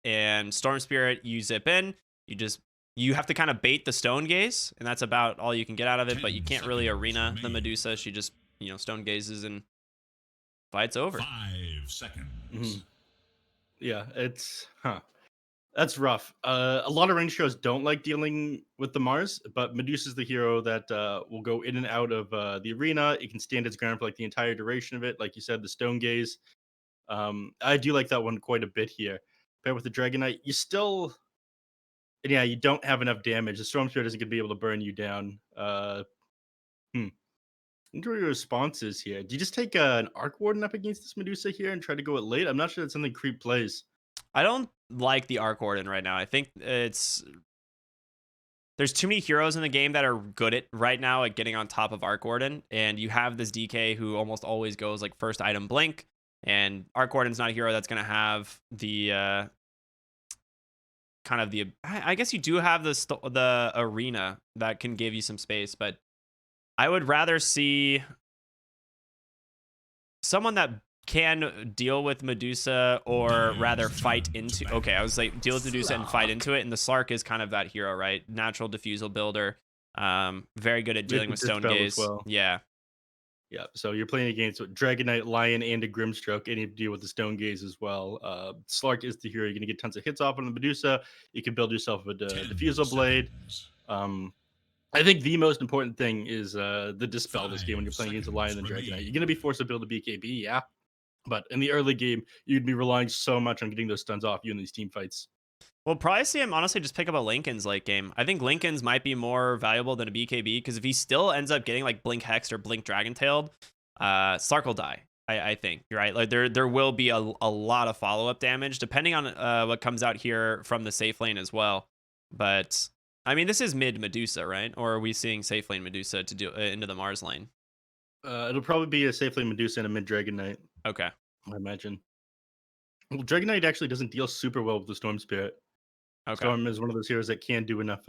and Storm Spirit, you zip in. You have to kind of bait the Stone Gaze, and that's about all you can get out of it. But you 10 can't really seconds arena the remain. Medusa. She just Stone Gazes and fight's over. 5 Mhm. seconds. Yeah, it's That's rough. A lot of range shows don't like dealing with the Mars, but Medusa's the hero that will go in and out of the arena. It can stand its ground for like the entire duration of it. Like you said, the Stone Gaze. I do like that one quite a bit here. Paired with the Dragon Knight, you don't have enough damage. The Storm Spirit isn't going to be able to burn you down. Hmm. Wonder what your response is here. Do you just take an Arc Warden up against this Medusa here and try to go it late? I'm not sure that's something Creep plays. I don't like the Arc Warden right now. I think there's too many heroes in the game that are good at right now at getting on top of Arc Warden, and you have this DK who almost always goes like first item blink, and Arc Warden's not a hero that's gonna have the kind of the. I guess you do have the arena that can give you some space, but I would rather see someone that can deal with Medusa or rather Dive's fight turn to into. bat. Okay, I was like deal with Medusa and fight into it, and the Slark is kind of that hero, right? Natural diffusal builder, very good at With dealing the with Stone Dispel as Gaze. well. Yeah, Yeah, so you're playing against Dragon Knight, Lion, and a Grimstroke, and you have to deal with the Stone Gaze as well. Slark is the hero. You're going to get tons of hits off on the Medusa. You can build yourself a 10 Diffusal Blade. seconds. Um, I think the most important thing is the Dispel 5 this game when you're playing against a Lion seconds and Dragon Knight. You're remain. going to be forced to build a BKB, yeah, but in the early game, you'd be relying so much on getting those stuns off you in these team fights. we'll probably see him honestly just pick up a Lincoln's late game. I think Lincoln's might be more valuable than a BKB because if he still ends up getting like Blink Hexed or Blink Dragon Tailed, Slark will die. I think you're right. Like there will be a lot of follow up damage depending on what comes out here from the safe lane as well. But I mean, this is mid Medusa, right? Or are we seeing safe lane Medusa to do into the Mars lane? It'll probably be a safely Medusa and a mid Dragon Knight, Okay, I imagine. Well, Dragon Knight actually doesn't deal super well with the Storm Spirit. okay. Storm is one of those heroes that can do enough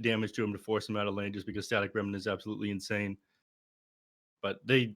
damage to him to force him out of lane just because Static Remnant is absolutely insane. But I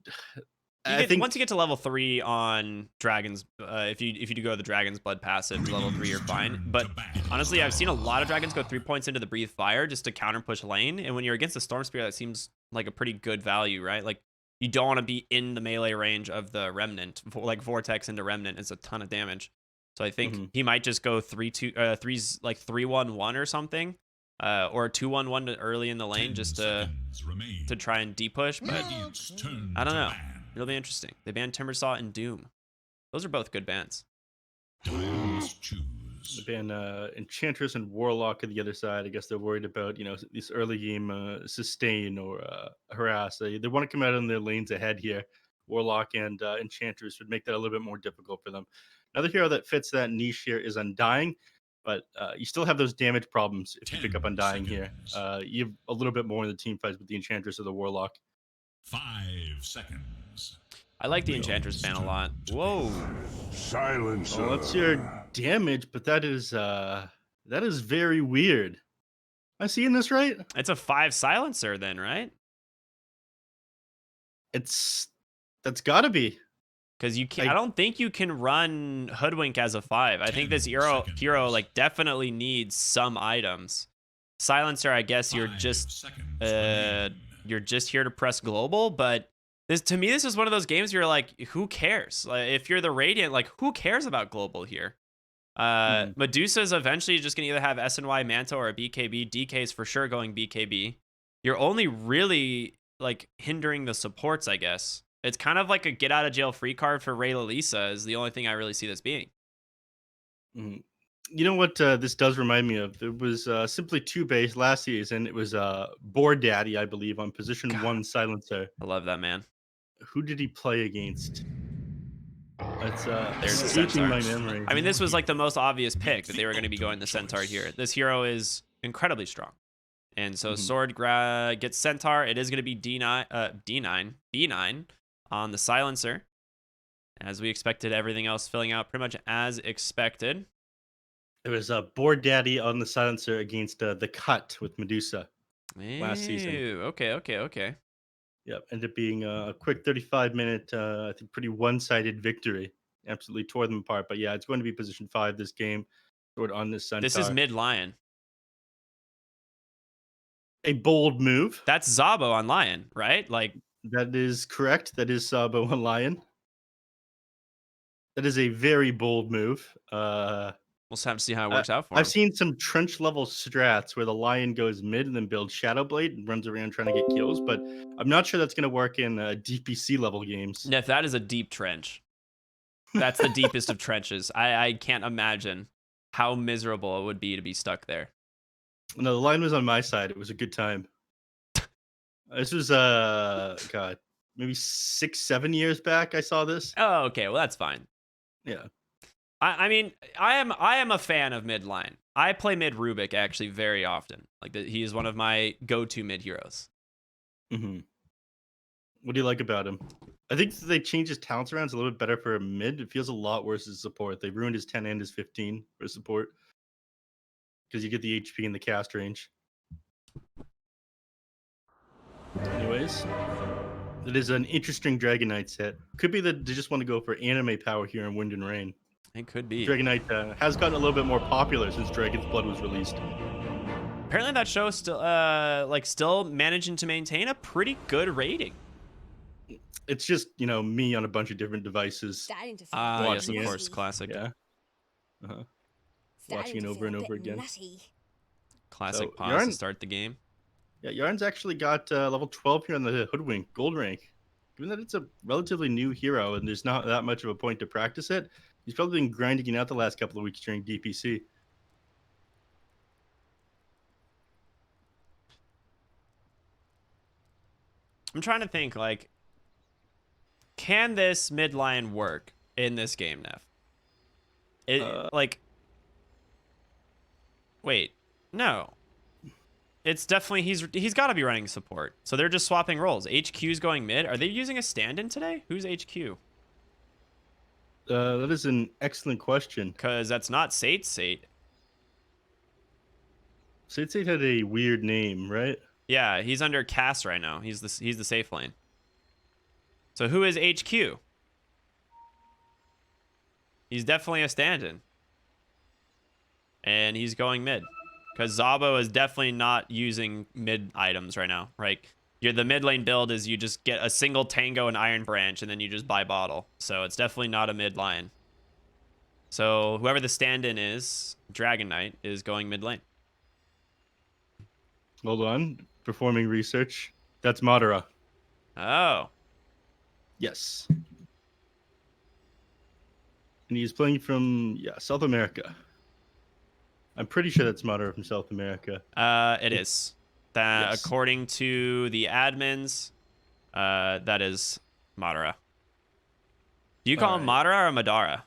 Once you think, get to level 3 on dragons, if you do go the dragon's blood passive level 3, you're Dream's fine. turn But to bat. honestly, I've seen a lot of dragons go 3 points into the breathe fire just to counter push lane, and when you're against the storm spirit, that seems like a pretty good value, right? Like you don't want to be in the melee range of the remnant. Like vortex into remnant is a ton of damage, so I think mhm. he might just go 3-2 like 3-1-1 or something, or 2-1-1 early in the lane 10 just seconds remain. to try and depush. But Radiant's turn I don't to know. ban. It'll be interesting. They banned Timbersaw and Doom. Those are both good bans. Dive's They choose. ban Enchantress and Warlock on the other side. I guess they're worried about this early game sustain or harass. They want to come out in their lanes ahead here. Warlock and Enchantress would make that a little bit more difficult for them. Another hero that fits that niche here is Undying, but you still have those damage problems if you pick up 10 Undying here. seconds. You have a little bit more in the team fights with the Enchantress or the Warlock. 5 seconds. I like the Enchantress Radiant's ban a turn lot. to Whoa. Well, that's your damage, but that is very weird. Am I seeing this right? It's a 5 silencer then, right? It's That's got to be. Because you can I I don't think you can run Hoodwink as a 5. I think 10 this hero seconds. like definitely needs some items. Silencer, I guess 5 seconds remain. you're just here to press global, but this is one of those games where you're like, who cares? Like if you're the Radiant, like who cares about global here? mhm. Medusa is eventually just gonna either have SNY Manto or a BKB. DK is for sure going BKB. You're only really like hindering the supports, I guess. It's kind of like a get out of jail free card for Ray Lisa is the only thing I really see this being. Mhm. You know what this does remind me of? It was simply two base last season. It was Board Daddy, I believe, on position God, one silencer. I love that man. Who did he play against? It's There's the escaping Centaur. my memory. I mean, this Your was like the hero most obvious make pick that the they were going to be going the auto Centaur here. choice. This hero is incredibly strong. And so Mhm. Sword gets Centaur. It is going to be B9 on the Silencer. As we expected, everything else filling out pretty much as expected. It was Board Daddy on the silencer against the Cut with Medusa last season. Ew, okay. Yep, ended up being a quick 35-minute, I think, pretty one-sided victory. Absolutely tore them apart. But yeah, it's going to be position 5 this game. Sword on this centaur. This is mid lion. A bold move. That's Zabo on lion, right? Like, That is correct. That is Sabo on lion. That is a very bold move. we'll just have to see how it works out for him. I've seen some trench level strats where the lion goes mid and then builds Shadow Blade and runs around trying to get kills, but I'm not sure that's going to work in DPC level games. Neph, that is a deep trench. That's the deepest of trenches. I can't imagine how miserable it would be to be stuck there. No, the lion was on my side. It was a good time. This was God, maybe 6-7 years back. I saw this. Oh, okay. Well, that's fine. Yeah. I mean, I am a fan of mid line. I play mid Rubik actually very often. Like he is one of my go-to mid heroes. Mm-hmm. What do you like about him? I think they changed his talents around. It's a little bit better for a mid. It feels a lot worse as support. They ruined his 10 and his 15 for support because you get the HP in the cast range. Anyways, it is an interesting Dragon Knight set. Could be that they just want to go for anime power here in Wind and Rain. It could be. Dragon Knight has gotten a little bit more popular since Dragon's Blood was released. Apparently, that show is still managing to maintain a pretty good rating. It's just me on a bunch of different devices. Yes, watching of it. course, classic. Yeah. Watching it over and over again. Classic So, pause Yarn- to start the game. Yeah, Yarn's actually got level 12 here on the Hoodwink gold rank. Given that it's a relatively new hero and there's not that much of a point to practice it, he's probably been grinding it out the last couple of weeks during DPC. I'm trying to think, like, can this mid line work in this game, Neph? Wait, no. It's definitely he's got to be running support. So they're just swapping roles. HQ's going mid. Are they using a stand-in today? Who's HQ? That is an excellent question. Because that's not Sate. Sate had a weird name, right? Yeah, he's under Cass right now. He's the safe lane. So who is HQ? He's definitely a stand-in. And he's going mid. Because Zabo is definitely not using mid items right now. Right? The mid lane build is you just get a single Tango and Iron Branch and then you just buy bottle. So it's definitely not a mid line. So whoever the stand-in is, Dragon Knight, is going mid lane. Hold on. Performing research. That's Madara. Oh. Yes. And he's playing from, South America. I'm pretty sure that's Madara from South America. It is. That Yes. According to the admins, that is Madara. Do you call him Madara or Madara?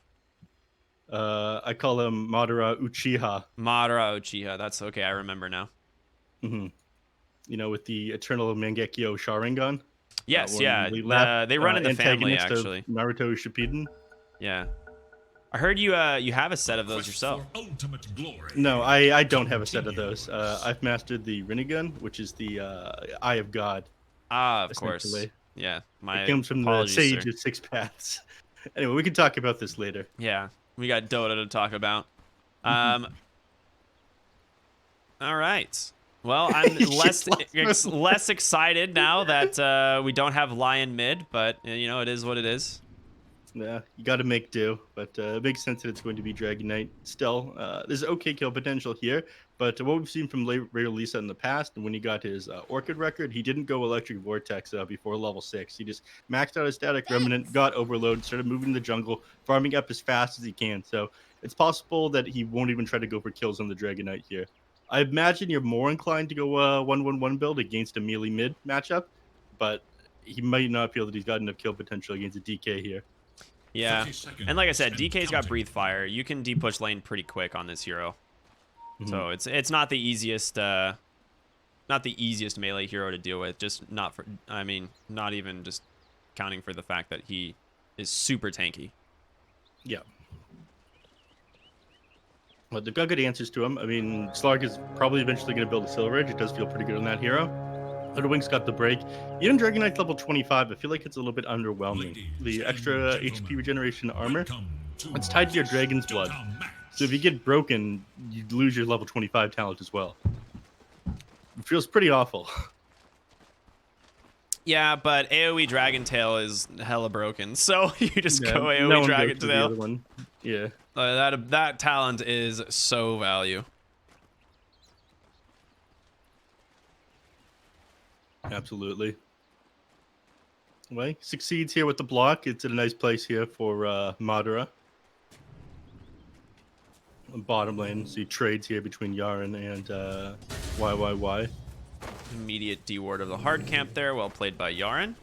I call him Madara Uchiha. Madara Uchiha. That's okay. I remember now. Mm-hmm. With the Eternal Mangekyo Sharingan. Yes, yeah. They run in the family, actually. Naruto Shippuden. Yeah. I heard you have a set of those Quest yourself. for ultimate glory. No, I don't have a set of those. I've mastered the Rinnegan, which is the Eye of God. Ah, of course. essentially. Yeah. My It comes from the apologies, Sage sir. of Six Paths. Anyway, we can talk about this later. Yeah. We got Dota to talk about. All right. Well, I'm less excited now that we don't have Lion mid, but it is what it is. Yeah, you got to make do, but it makes sense that it's going to be Dragon Knight. Still, there's okay kill potential here, but what we've seen from Ray Lisa in the past, and when he got his Orchid record, he didn't go Electric Vortex before level 6. He just maxed out his Static Remnant, got Overload, started moving the jungle, farming up as fast as he can. So it's possible that he won't even try to go for kills on the Dragon Knight here. I imagine you're more inclined to go 1-1-1 build against a melee mid matchup, but he might not feel that he's got enough kill potential against a DK here. Yeah, and like I said, DK's got Breathe Fire. You can depush lane pretty quick on this hero, so it's not the easiest melee hero to deal with. Just not even just counting for the fact that he is super tanky. Yeah. Well, they've got good answers to him. I mean, Slark is probably eventually going to build a Silver Edge. It does feel pretty good on that hero. Hoodwink's got the break. Even Dragon Knight's level 25, I feel like it's a little bit underwhelming. The extra HP regeneration armor, it's tied to your Dragon's Blood. So if you get broken, you lose your level 25 talent as well. It feels pretty awful. Yeah, but AoE Dragon Tail is hella broken, so you just Yeah, go AoE no one Dragon goes to the Tail. other one. Yeah. That talent is so value. Absolutely. Well, he succeeds here with the block. It's in a nice place here for Madara. Bottom lane, so he trades here between Yaren and YYY. Immediate D-ward of the hard camp there. Well played by Yaren.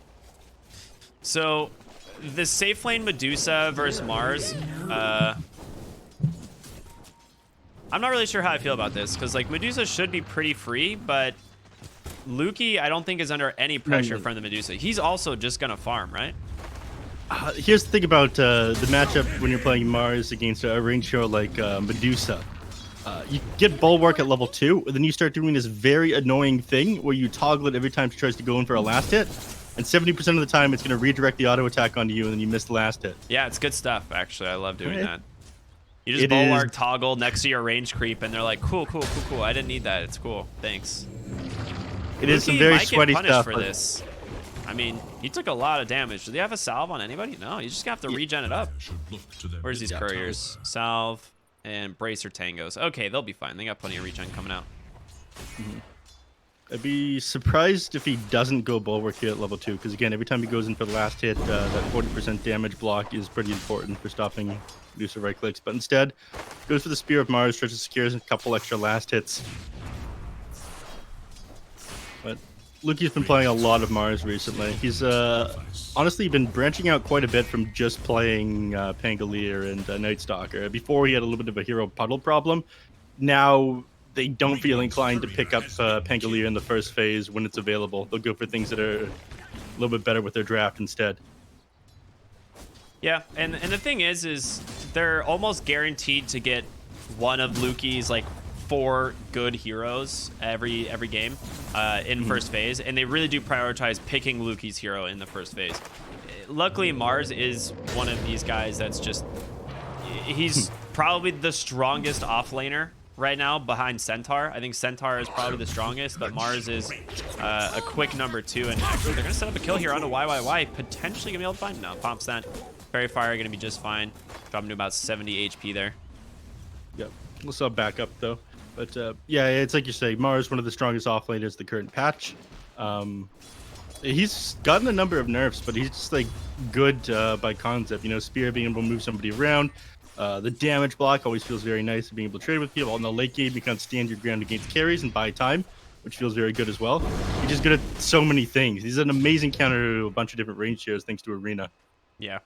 So, the safe lane Medusa versus Mars. I'm not really sure how I feel about this, because like Medusa should be pretty free, but Luki I don't think is under any pressure from the Medusa. He's also just gonna farm, right? Here's the thing about the matchup when you're playing Mars against a range hero like Medusa. You get Bulwark at level 2, and then you start doing this very annoying thing where you toggle it every time she tries to go in for a last hit, and 70% of the time it's going to redirect the auto attack onto you, and then you miss the last hit. Yeah, it's good stuff, actually. I love doing that. You It just Bulwark is- toggle next to your range creep, and they're like, cool, cool, cool, cool. I didn't need that. It's cool. Thanks. It is some Luki very might get sweaty punished stuff. for but- this. I mean, he took a lot of damage. Do they have a salve on anybody? No, you just have to regen it up. Should look to their Where's these middle couriers? tower. Salve and Bracer Tangos. Okay, they'll be fine. They got plenty of regen coming out. I'd be surprised if he doesn't go Bulwark here at level 2, because again, every time he goes in for the last hit, that 40% damage block is pretty important for stopping Medusa right clicks. But instead, goes for the Spear of Mars, tries to secure a couple extra last hits. But Luki's been playing a lot of Mars recently. He's honestly been branching out quite a bit from just playing Pangolier and Night Stalker. Before he had a little bit of a hero puddle problem. Now they don't feel inclined to pick up Pangolier in the first phase when it's available. They'll go for things that are a little bit better with their draft instead. Yeah, and the thing is they're almost guaranteed to get one of Luki's like 4 good heroes every game in first phase, and they really do prioritize picking Luki's hero in the first phase. Luckily, Mars is one of these guys that's just he's probably the strongest offlaner right now behind Centaur. I think Centaur is probably the strongest, but Mars is a quick number 2, and actually they're gonna set up a kill here onto YYY, potentially gonna be able to find no Pomp Sent. Fairy Fire gonna be just fine. Drop him to about 70 HP there. Yep. We'll still back up though. But yeah, it's like you say, Mars, one of the strongest offlaners the current patch. He's gotten a number of nerfs, but he's just like good by concept. You know, Spear being able to move somebody around. The damage block always feels very nice, being able to trade with people. In the late game, you can stand your ground against carries and buy time, which feels very good as well. He's just good at so many things. He's an amazing counter to a bunch of different range shares thanks to Arena. Yeah.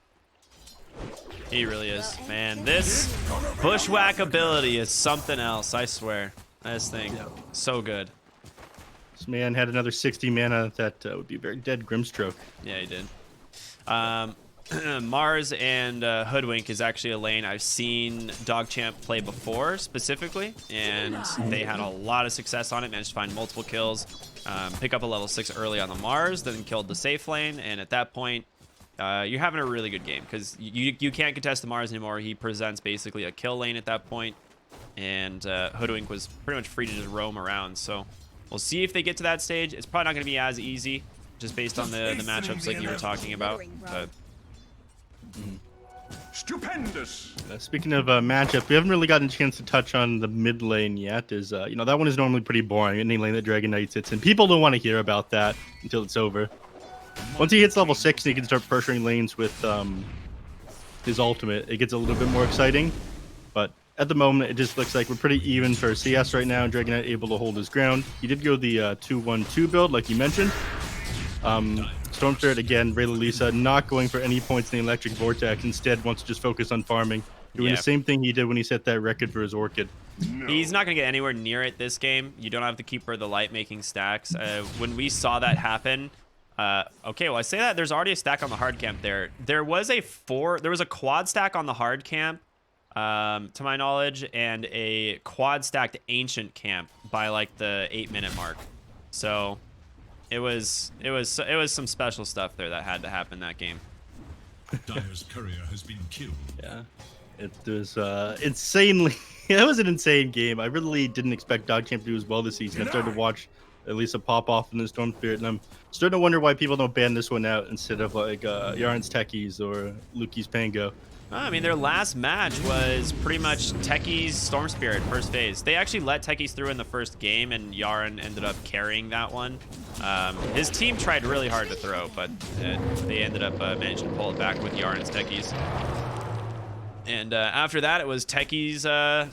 He really is. Man, this bushwhack ability is something else, I swear. This thing, so good. This man had another 60 mana that would be a very dead Grimstroke. Yeah, he did. Mars and Hoodwink is actually a lane I've seen DogChamp play before, specifically, and they had a lot of success on it, managed to find multiple kills, pick up a level 6 early on the Mars, then killed the safe lane, and at that point, you're having a really good game, because you can't contest the Mars anymore. He presents basically a kill lane at that point, and Hoodwink was pretty much free to just roam around, so we'll see if they get to that stage. It's probably not going to be as easy, just based on the matchups like you were talking about, but... Stupendous. Speaking of matchup, we haven't really gotten a chance to touch on the mid lane yet. You know, that one is normally pretty boring. Any lane that Dragon Knight sits in, people don't want to hear about that until it's over. Once he hits level 6, he can start pressuring lanes with his ultimate. It gets a little bit more exciting, but at the moment, it just looks like we're pretty even for CS right now. Dragon Knight able to hold his ground. He did go the 2-1-2 build, like you mentioned. Storm Spirit again, Ray Lisa not going for any points in the Electric Vortex. Instead, wants to just focus on farming, doing the same thing he did when he set that record for his Orchid. He's not going to get anywhere near it this game. You don't have to keep her the light making stacks. When we saw that happen, okay, well, I say that there's already a stack on the hard camp there. There was a quad stack on the hard camp, to my knowledge, and a quad stacked ancient camp by like the 8-minute mark. So it was some special stuff there that had to happen that game. Dyer's courier has been killed. Yeah. It was insanely. That was an insane game. I really didn't expect DogChamp to do as well this season. I started to watch Elisa pop off in the Storm Spirit, and I'm starting to wonder why people don't ban this one out instead of like Yarn's Techies or Luki's Pango. I mean, their last match was pretty much Techie's Storm Spirit first phase. They actually let Techies through in the first game, and Yarn ended up carrying that one. His team tried really hard to throw, but they ended up managing to pull it back with Yarn's Techies. And after that, it was Techie's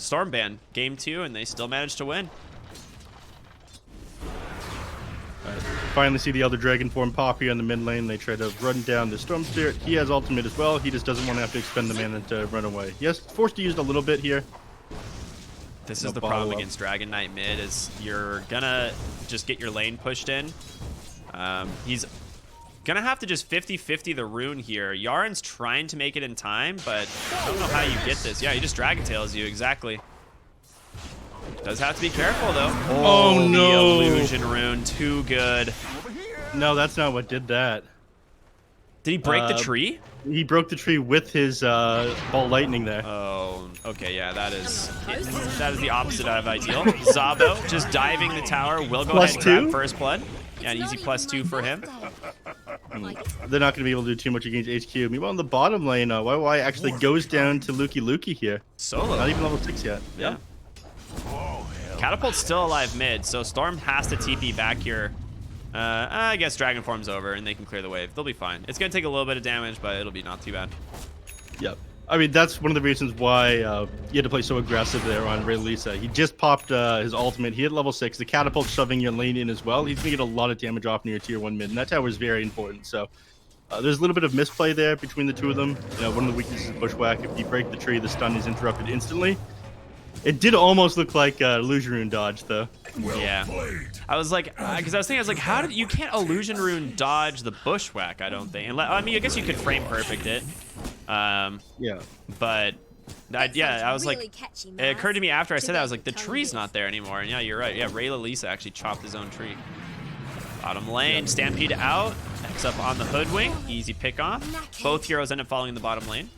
Storm Ban, game 2, and they still managed to win. Finally see the Elder Dragon form pop here in the mid lane. They try to run down the Storm Spirit. He has ultimate as well. He just doesn't want to have to expend the mana to run away. Yes, forced to use it a little bit here. This is the problem against Dragon Knight mid, is you're gonna just get your lane pushed in. He's gonna have to just 50-50 the rune here. Yarn's trying to make it in time, but I don't know how you get this. Yeah, he just Dragon Tails you, exactly. Does have to be careful, though. Oh no. The illusion rune, too good. No, that's not what did that. Did he break the tree? He broke the tree with his ball lightning there. Oh, okay, yeah, that is the opposite of ideal. Zabo just diving the tower, will go ahead and grab first blood. Yeah, an easy +2 for him. They're not going to be able to do too much against HQ. Meanwhile, in the bottom lane, YY actually goes down to Luki here. Solo. Not even level 6 yet. Yeah. Catapult's still alive mid, so Storm has to TP back here. I guess Dragon Form's over, and they can clear the wave. They'll be fine. It's going to take a little bit of damage, but it'll be not too bad. Yep. I mean, that's one of the reasons why you had to play so aggressive there on Ray Lisa. He just popped his ultimate. He hit level 6. The catapult shoving your lane in as well. He's going to get a lot of damage off near tier 1 mid, and that tower is very important. So there's a little bit of misplay there between the two of them. You know, one of the weaknesses of Bushwhack, if you break the tree, the stun is interrupted instantly. It did almost look like illusion rune dodge, though. Yeah, I was like, because I was thinking, how did you can't illusion rune dodge the Bushwhack? I don't think. I mean, I guess you could frame perfect it. Yeah. But I was like, it occurred to me after I said that, I was like, the tree's not there anymore. And yeah, you're right. Yeah, Ray Lisa actually chopped his own tree. Bottom lane, Stampede out, X up on the Hoodwink, easy pick off. Both heroes end up following the bottom lane.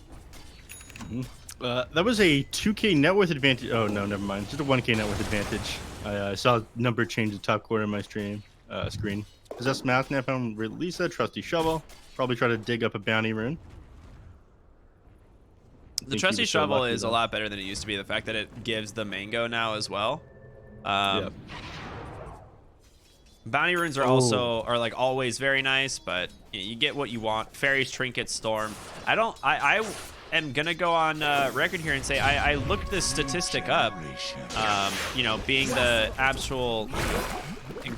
That was a 2k net worth advantage. Oh, no, never mind. Just a 1k net worth advantage. I saw a number change the top corner of my screen. Possessed Math Nap on Lisa, Trusty Shovel. Probably try to dig up a bounty rune. The Trusty Shovel is a lot better than it used to be. The fact that it gives the mango now as well. Yep. Bounty runes are also like always very nice, but you get what you want. Fairies, Trinkets, Storm. I am gonna go on record here and say I looked this statistic up. You know, being the actual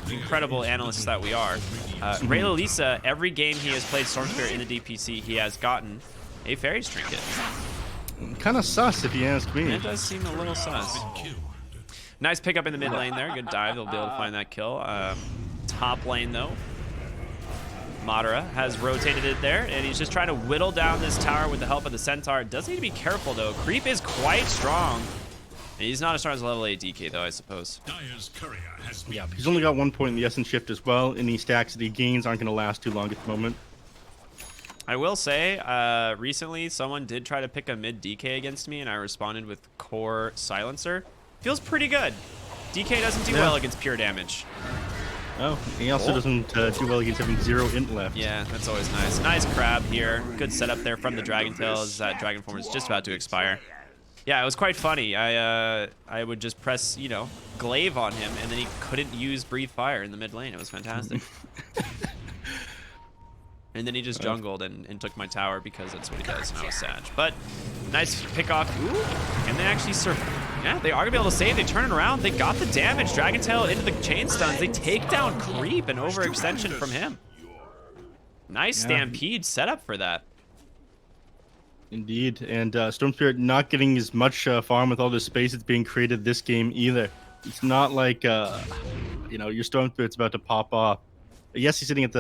incredible analysts that we are, Ray Lisa, every game he has played Storm Spirit in the DPC, he has gotten a Fairies Trinket. Kind of sus, if you ask me. It does seem a little sus. Nice pickup in the mid lane there. Good dive. They'll be able to find that kill. Top lane, though. Madara has rotated it there, and he's just trying to whittle down this tower with the help of the Centaur. Does need to be careful, though. Creep is quite strong. And he's not as strong as level 8 DK, though, I suppose. Yeah, he's only got 1 point in the Essence Shift as well. Any stacks that he gains aren't going to last too long at the moment. I will say, recently, someone did try to pick a mid DK against me, and I responded with Core Silencer. Feels pretty good. DK doesn't do well against pure damage. Oh, he also doesn't do well against having 0 int left. Yeah, that's always nice. Nice crab here. Good setup there from the Dragon Tail as that Dragon Form is just about to expire. Yeah, it was quite funny. I would just press, you know, glaive on him, and then he couldn't use Breathe Fire in the mid lane. It was fantastic. And then he just jungled and took my tower because that's what he does, and I was sad. But nice pick off. Ooh, and they actually yeah, they are gonna be able to save. They turn it around. They got the damage. Dragon Tail into the chain stuns. They take down Creep and overextension from him. Nice Stampede setup for that. Indeed, and Storm Spirit not getting as much farm with all the space that's being created this game either. It's not like you know, your Storm Spirit's about to pop off. Yes, he's sitting at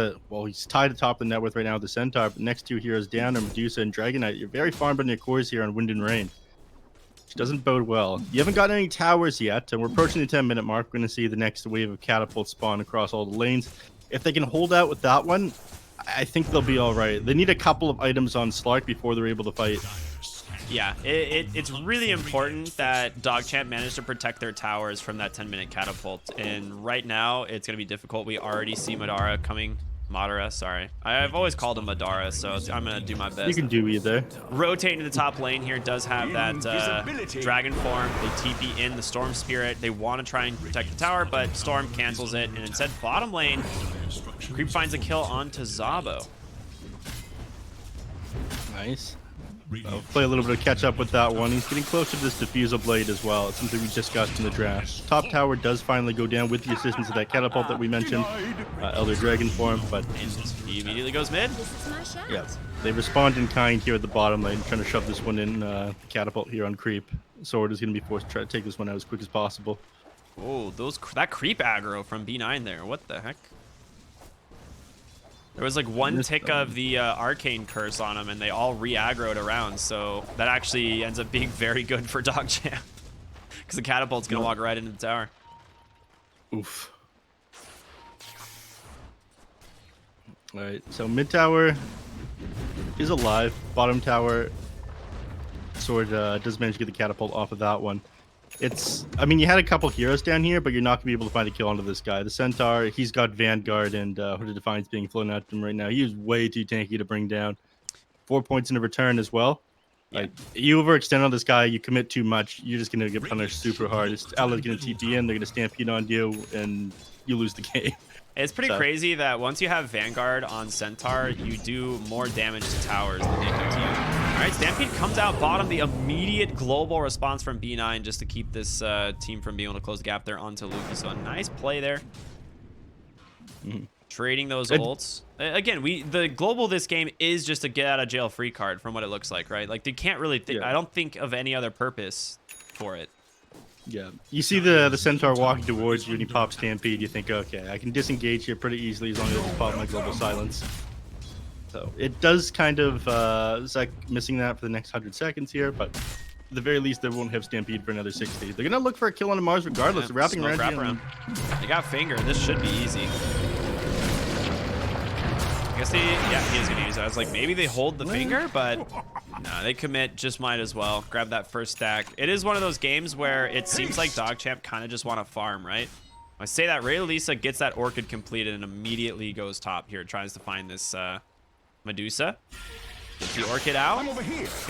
he's tied atop the net worth right now with the Centaur, but next 2 heroes down are Medusa and Dragon Knight. You're very farmed on your cores here on Wind and Rain, which doesn't bode well. You haven't gotten any towers yet, and we're approaching the 10-minute mark. We're going to see the next wave of catapults spawn across all the lanes. If they can hold out with that one, I think they'll be all right. They need a couple of items on Slark before they're able to fight. Yeah, it's really important that DogChamp managed to protect their towers from that 10-minute catapult. And right now, it's going to be difficult. We already see Madara coming. Madara, sorry. I've always called him Madara, so I'm going to do my best. You can do either. Rotating to the top lane here does have that dragon form. They TP in the Storm Spirit. They want to try and protect the tower, but Storm cancels it. And instead, bottom lane, Creep finds a kill onto Zabo. Nice. I'll play a little bit of catch up with that one. He's getting closer to this Diffusal Blade as well. It's something we discussed in the draft. Top tower does finally go down with the assistance of that catapult that we mentioned. Elder Dragon form, but he immediately goes mid. yeah, they respond in kind here at the bottom lane, trying to shove this one in. Catapult here on Creep. Sword is going to be forced to try to take this one out as quick as possible. Oh, that creep aggro from B9 there. What the heck? There was like one tick of the arcane curse on him, and they all re-aggroed around. So that actually ends up being very good for DogChamp, because the catapult's gonna walk right into the tower. Oof. All right, so mid tower is alive. Bottom tower, Sword does manage to get the catapult off of that one. I mean, you had a couple heroes down here, but you're not going to be able to find a kill onto this guy. The Centaur, he's got Vanguard and Hooded Defiance being flown at him right now. He is way too tanky to bring down. 4 points in a return as well. Yeah. Like, you overextend on this guy, you commit too much, you're just going to get punished super hard. Alli's going to TP in, they're going to stampede on you, and you lose the game. It's pretty crazy that once you have Vanguard on Centaur, you do more damage to towers than they do to you. All right, Stampede comes out bottom. The immediate global response from B9 just to keep this team from being able to close the gap there onto Luki. So a nice play there. Trading those ults. Again, the global this game is just a get out of jail free card from what it looks like, right? Like they can't really, I don't think of any other purpose for it. Yeah, you see the Centaur walking towards you and he pops Stampede, you think, okay, I can disengage here pretty easily as long as I just pop my Global Silence. So it does kind of, it's like missing that for the next 100 seconds here, but at the very least they won't have Stampede for another 60. They're going to look for a kill on Mars regardless. Yeah, They're wrapping around. They got Finger. This should be easy. I guess he is going to use it. I was like, maybe they hold the Finger, but no, they commit. Just might as well grab that first stack. It is one of those games where it seems like DogChamp kind of just want to farm, right? I say that Ray Lisa gets that Orchid completed and immediately goes top here. Tries to find this Medusa. Gets the Orchid out. Gonna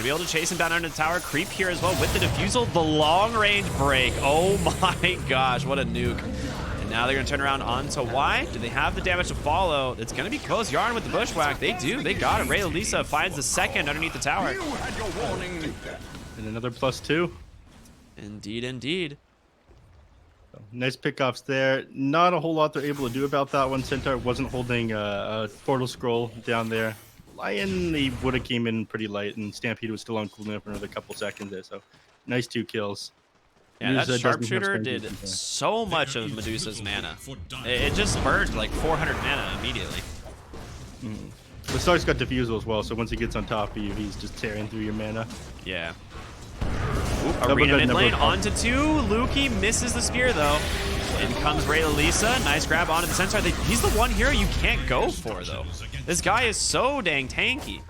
be able to chase him down under the tower. Creep here as well with the Diffusal. The long range break. Oh my gosh, what a nuke. And now they're going to turn around onto Y. Do they have the damage to follow? It's going to be close. Yarn with the Bushwhack. They do. They got it. Ray Lisa finds the second underneath the tower. And another +2. Indeed, indeed. Nice pickoffs there. Not a whole lot they're able to do about that one. Centaur wasn't holding a portal scroll down there. Lion, they would have came in pretty light, and Stampede was still on cooldown for another couple seconds there. So nice 2 kills. Yeah, that Sharpshooter did so much of Medusa's mana. It just burned like 400 mana immediately. The Stark's got Diffusal as well, so once he gets on top of you, he's just tearing through your mana. Yeah. Oop, Arena mid lane onto 2. Luki misses the spear though. In comes Ray Lisa. Nice grab onto the Centaur. He's the one hero you can't go for though. This guy is so dang tanky.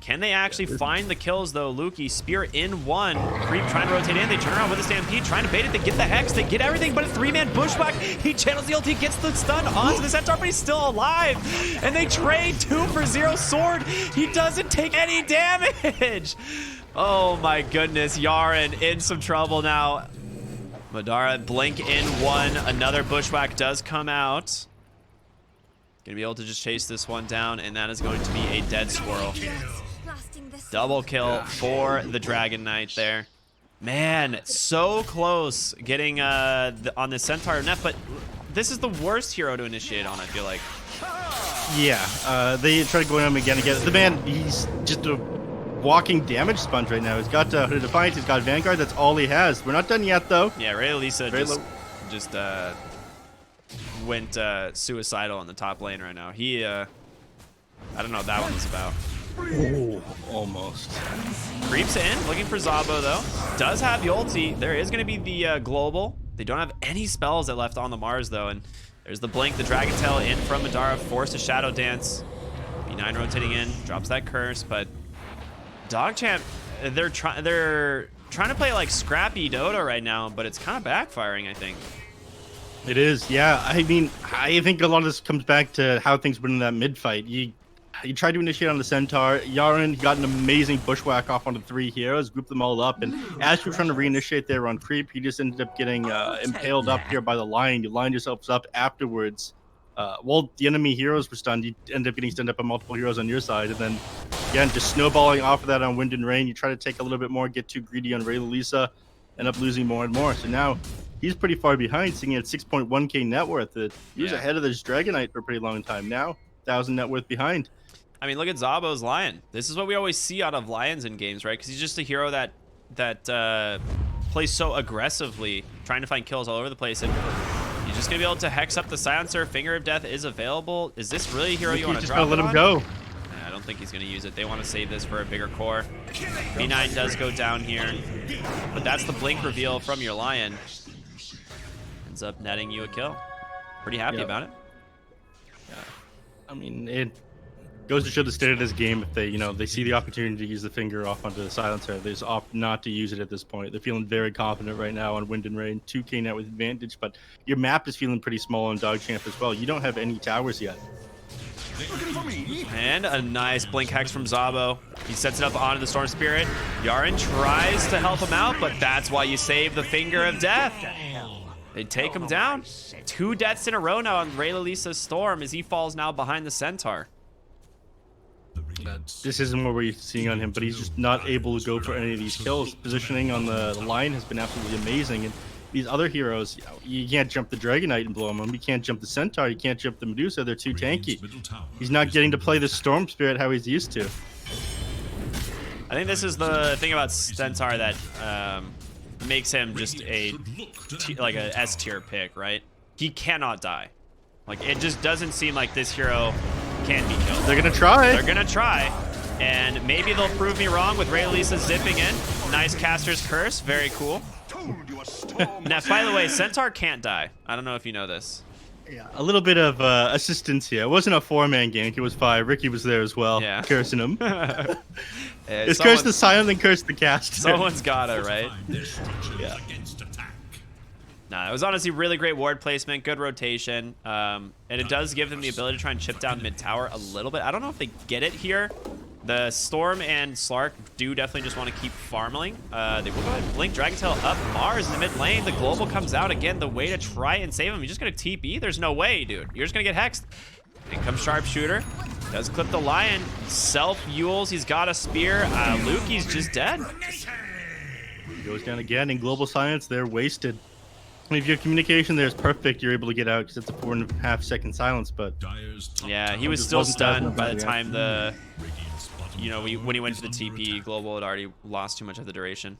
Can they actually find the kills though? Luki, spear in 1. Creep trying to rotate in. They turn around with a Stampede, trying to bait it. They get the Hex. They get everything but a 3-man Bushwhack. He channels the ulti, gets the stun onto the Centaur, but he's still alive. And they trade 2 for 0 sword. He doesn't take any damage. Oh my goodness. Yaren in some trouble now. Madara, blink in 1. Another Bushwhack does come out. Gonna be able to just chase this one down, and that is going to be a dead squirrel. Double kill for the Dragon Knight there. Man, so close getting on the Centaur neph, but this is the worst hero to initiate on, I feel like. Yeah, they try to go on him again. The man, he's just a walking damage sponge right now. He's got Hooded Defiance, he's got Vanguard, that's all he has. We're not done yet, though. Yeah, Ray Lisa just went suicidal on the top lane right now. He, I don't know what that one was about. Oh, almost. Creeps in, looking for Zabo though. Does have the ulti. There is going to be the global. They don't have any spells that left on the Mars though, and there's the blink, the Dragon Tail in from Madara, forced a Shadow Dance. B9 rotating in, drops that curse, but DogChamp, they're trying to play like scrappy Dota right now, but it's kind of backfiring, I think. It is, yeah. I mean, I think a lot of this comes back to how things went in that mid fight. You tried to initiate on the Centaur. Yaren got an amazing bushwhack off onto 3 heroes, grouped them all up, and as you're trying to reinitiate there on creep, you just ended up getting impaled up here by the lion. You lined yourselves up afterwards. While the enemy heroes were stunned, you end up getting stunned up by multiple heroes on your side, and then again, just snowballing off of that on Wind and Rain. You try to take a little bit more, get too greedy on Raylalisa, end up losing more and more. So now he's pretty far behind, sitting at 6.1k net worth. He was ahead of this Dragonite for a pretty long time. Now 1,000 net worth behind. I mean, look at Zabo's Lion. This is what we always see out of Lions in games, right? Because he's just a hero that plays so aggressively, trying to find kills all over the place. And you're just going to be able to hex up the Silencer. Finger of Death is available. Is this really a hero you want to drop? Just gotta let him go. I don't think he's going to use it. They want to save this for a bigger core. B9 does go down here. But that's the blink reveal from your Lion. Ends up netting you a kill. Pretty happy about it. Yeah. I mean, it goes to show the state of this game. If they see the opportunity to use the finger off onto the Silencer, they just opt not to use it at this point. They're feeling very confident right now on Wind and Rain. 2k net with advantage, but your map is feeling pretty small on DogChamp as well. You don't have any towers yet. And a nice blink hex from Zabo. He sets it up onto the Storm Spirit. Yaren tries to help him out, but that's why you save the Finger of Death. They take him down. 2 deaths in a row now on Raylalisa's Storm as he falls now behind the Centaur. This isn't what we're seeing on him, but he's just not able to go for any of these kills. Positioning on the line has been absolutely amazing, and these other heroes, you can't jump the Dragonite and blow them up. You can't jump the Centaur. You can't jump the Medusa. They're too tanky. He's not getting to play the Storm Spirit how he's used to. I think this is the thing about Centaur that makes him just a S tier pick, right? He cannot die. Like, it just doesn't seem like this hero can be killed. They're gonna try. They're gonna try, and maybe they'll prove me wrong with Raylisa zipping in. Nice Caster's Curse, very cool. Now, by the way, Centaur can't die. I don't know if you know this. Yeah, a little bit of assistance here. It wasn't a 4-man gank, it was 5. Ricky was there as well, cursing him. It's curse the silent and curse the caster. Someone's gotta, right? Yeah. Nah, it was honestly really great ward placement, good rotation, and it does give them the ability to try and chip down mid tower a little bit. I don't know if they get it here. The Storm and Slark do definitely just want to keep farming. They will go ahead and blink Dragontail up Mars in the mid lane. The global comes out again. The way to try and save him, you're just gonna TP? There's no way, dude. You're just gonna get hexed. In comes Sharpshooter. Does clip the Lion. Self-Yules. He's got a spear. Lukey's just dead. He goes down again in Global Science. They're wasted. If your communication there is perfect, you're able to get out because it's a 4.5 second silence. But yeah, he was still stunned by the time when he went to the TP. Global had already lost too much of the duration.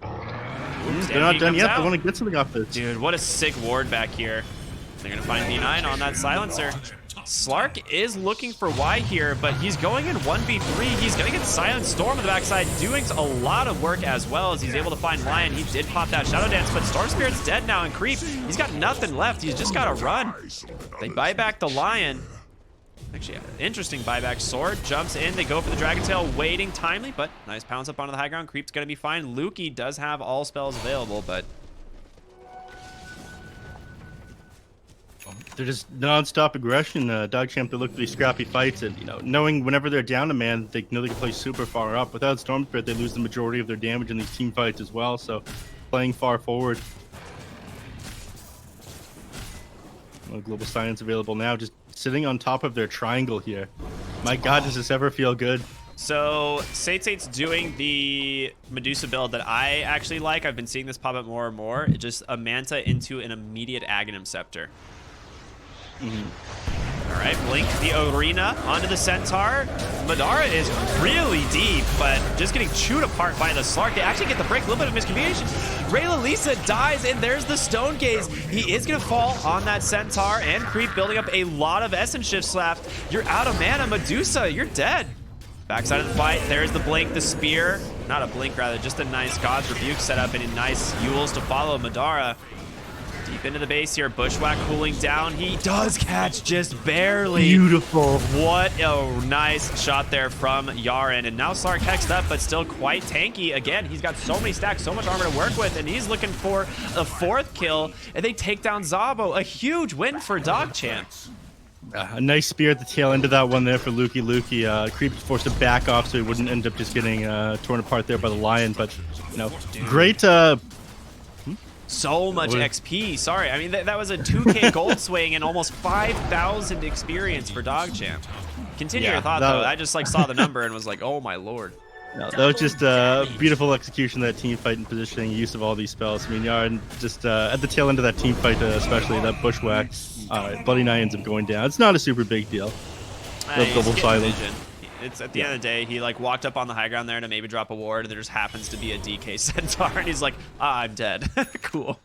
They're not done yet. They want to get something off this. Dude, what a sick ward back here. They're gonna find B9 on that silencer. Slark is looking for Y here, but he's going in 1v3. He's gonna get Silent Storm on the backside, doing a lot of work as well as he's able to find Lion. He did pop that Shadow Dance, but Storm Spirit's dead now and Creep. He's got nothing left. He's just gotta run. They buy back the Lion. Actually, interesting buyback. Sword jumps in. They go for the Dragontail, waiting timely, but nice pounce up onto the high ground. Creep's gonna be fine. Lukey does have all spells available, but they're just non-stop aggression. DogChamp, they look for these scrappy fights, and knowing whenever they're down a man, they know they can play super far up. Without Storm Spirit, they lose the majority of their damage in these team fights as well. So, playing far forward. Global Science available now, just sitting on top of their triangle here. My God, does this ever feel good? So Sate's doing the Medusa build that I actually like. I've been seeing this pop up more and more. It's just a Manta into an immediate Aghanim Scepter. All right, blink the Arena onto the Centaur. Madara is really deep, but just getting chewed apart by the Slark. They actually get the break. A little bit of miscommunication. Raylalisa dies, and there's the Stone Gaze. He is going to fall on that Centaur, and Creep building up a lot of Essence Shifts left. You're out of mana, Medusa. You're dead. Backside of the fight, there's the blink, the spear. Not a blink, rather, just a nice God's Rebuke set up and a nice Yules to follow Madara. Deep into the base here. Bushwhack cooling down. He does catch just barely. Beautiful. What a nice shot there from Yaren. And now Slark hexed up, but still quite tanky. Again, he's got so many stacks, so much armor to work with, and he's looking for a 4th kill. And they take down Zabo. A huge win for DogChamp. A nice spear at the tail end of that one there for Lukey. Creep forced to back off so he wouldn't end up just getting torn apart there by the lion. But, you know, great... So much XP. Sorry. I mean, that was a 2K gold swing and almost 5,000 experience for DogChamp. Continue your thought, though. I just like saw the number and was like, oh, my lord. No, that was just beautiful execution of that team fight and positioning, use of all these spells. I mean, Yaren just at the tail end of that team fight, especially that bushwhack, Bloody Knight ends up going down. It's not a super big deal. Double silence. It's at the end of the day, he like walked up on the high ground there to maybe drop a ward. There just happens to be a DK Centaur, and he's like, I'm dead. Cool.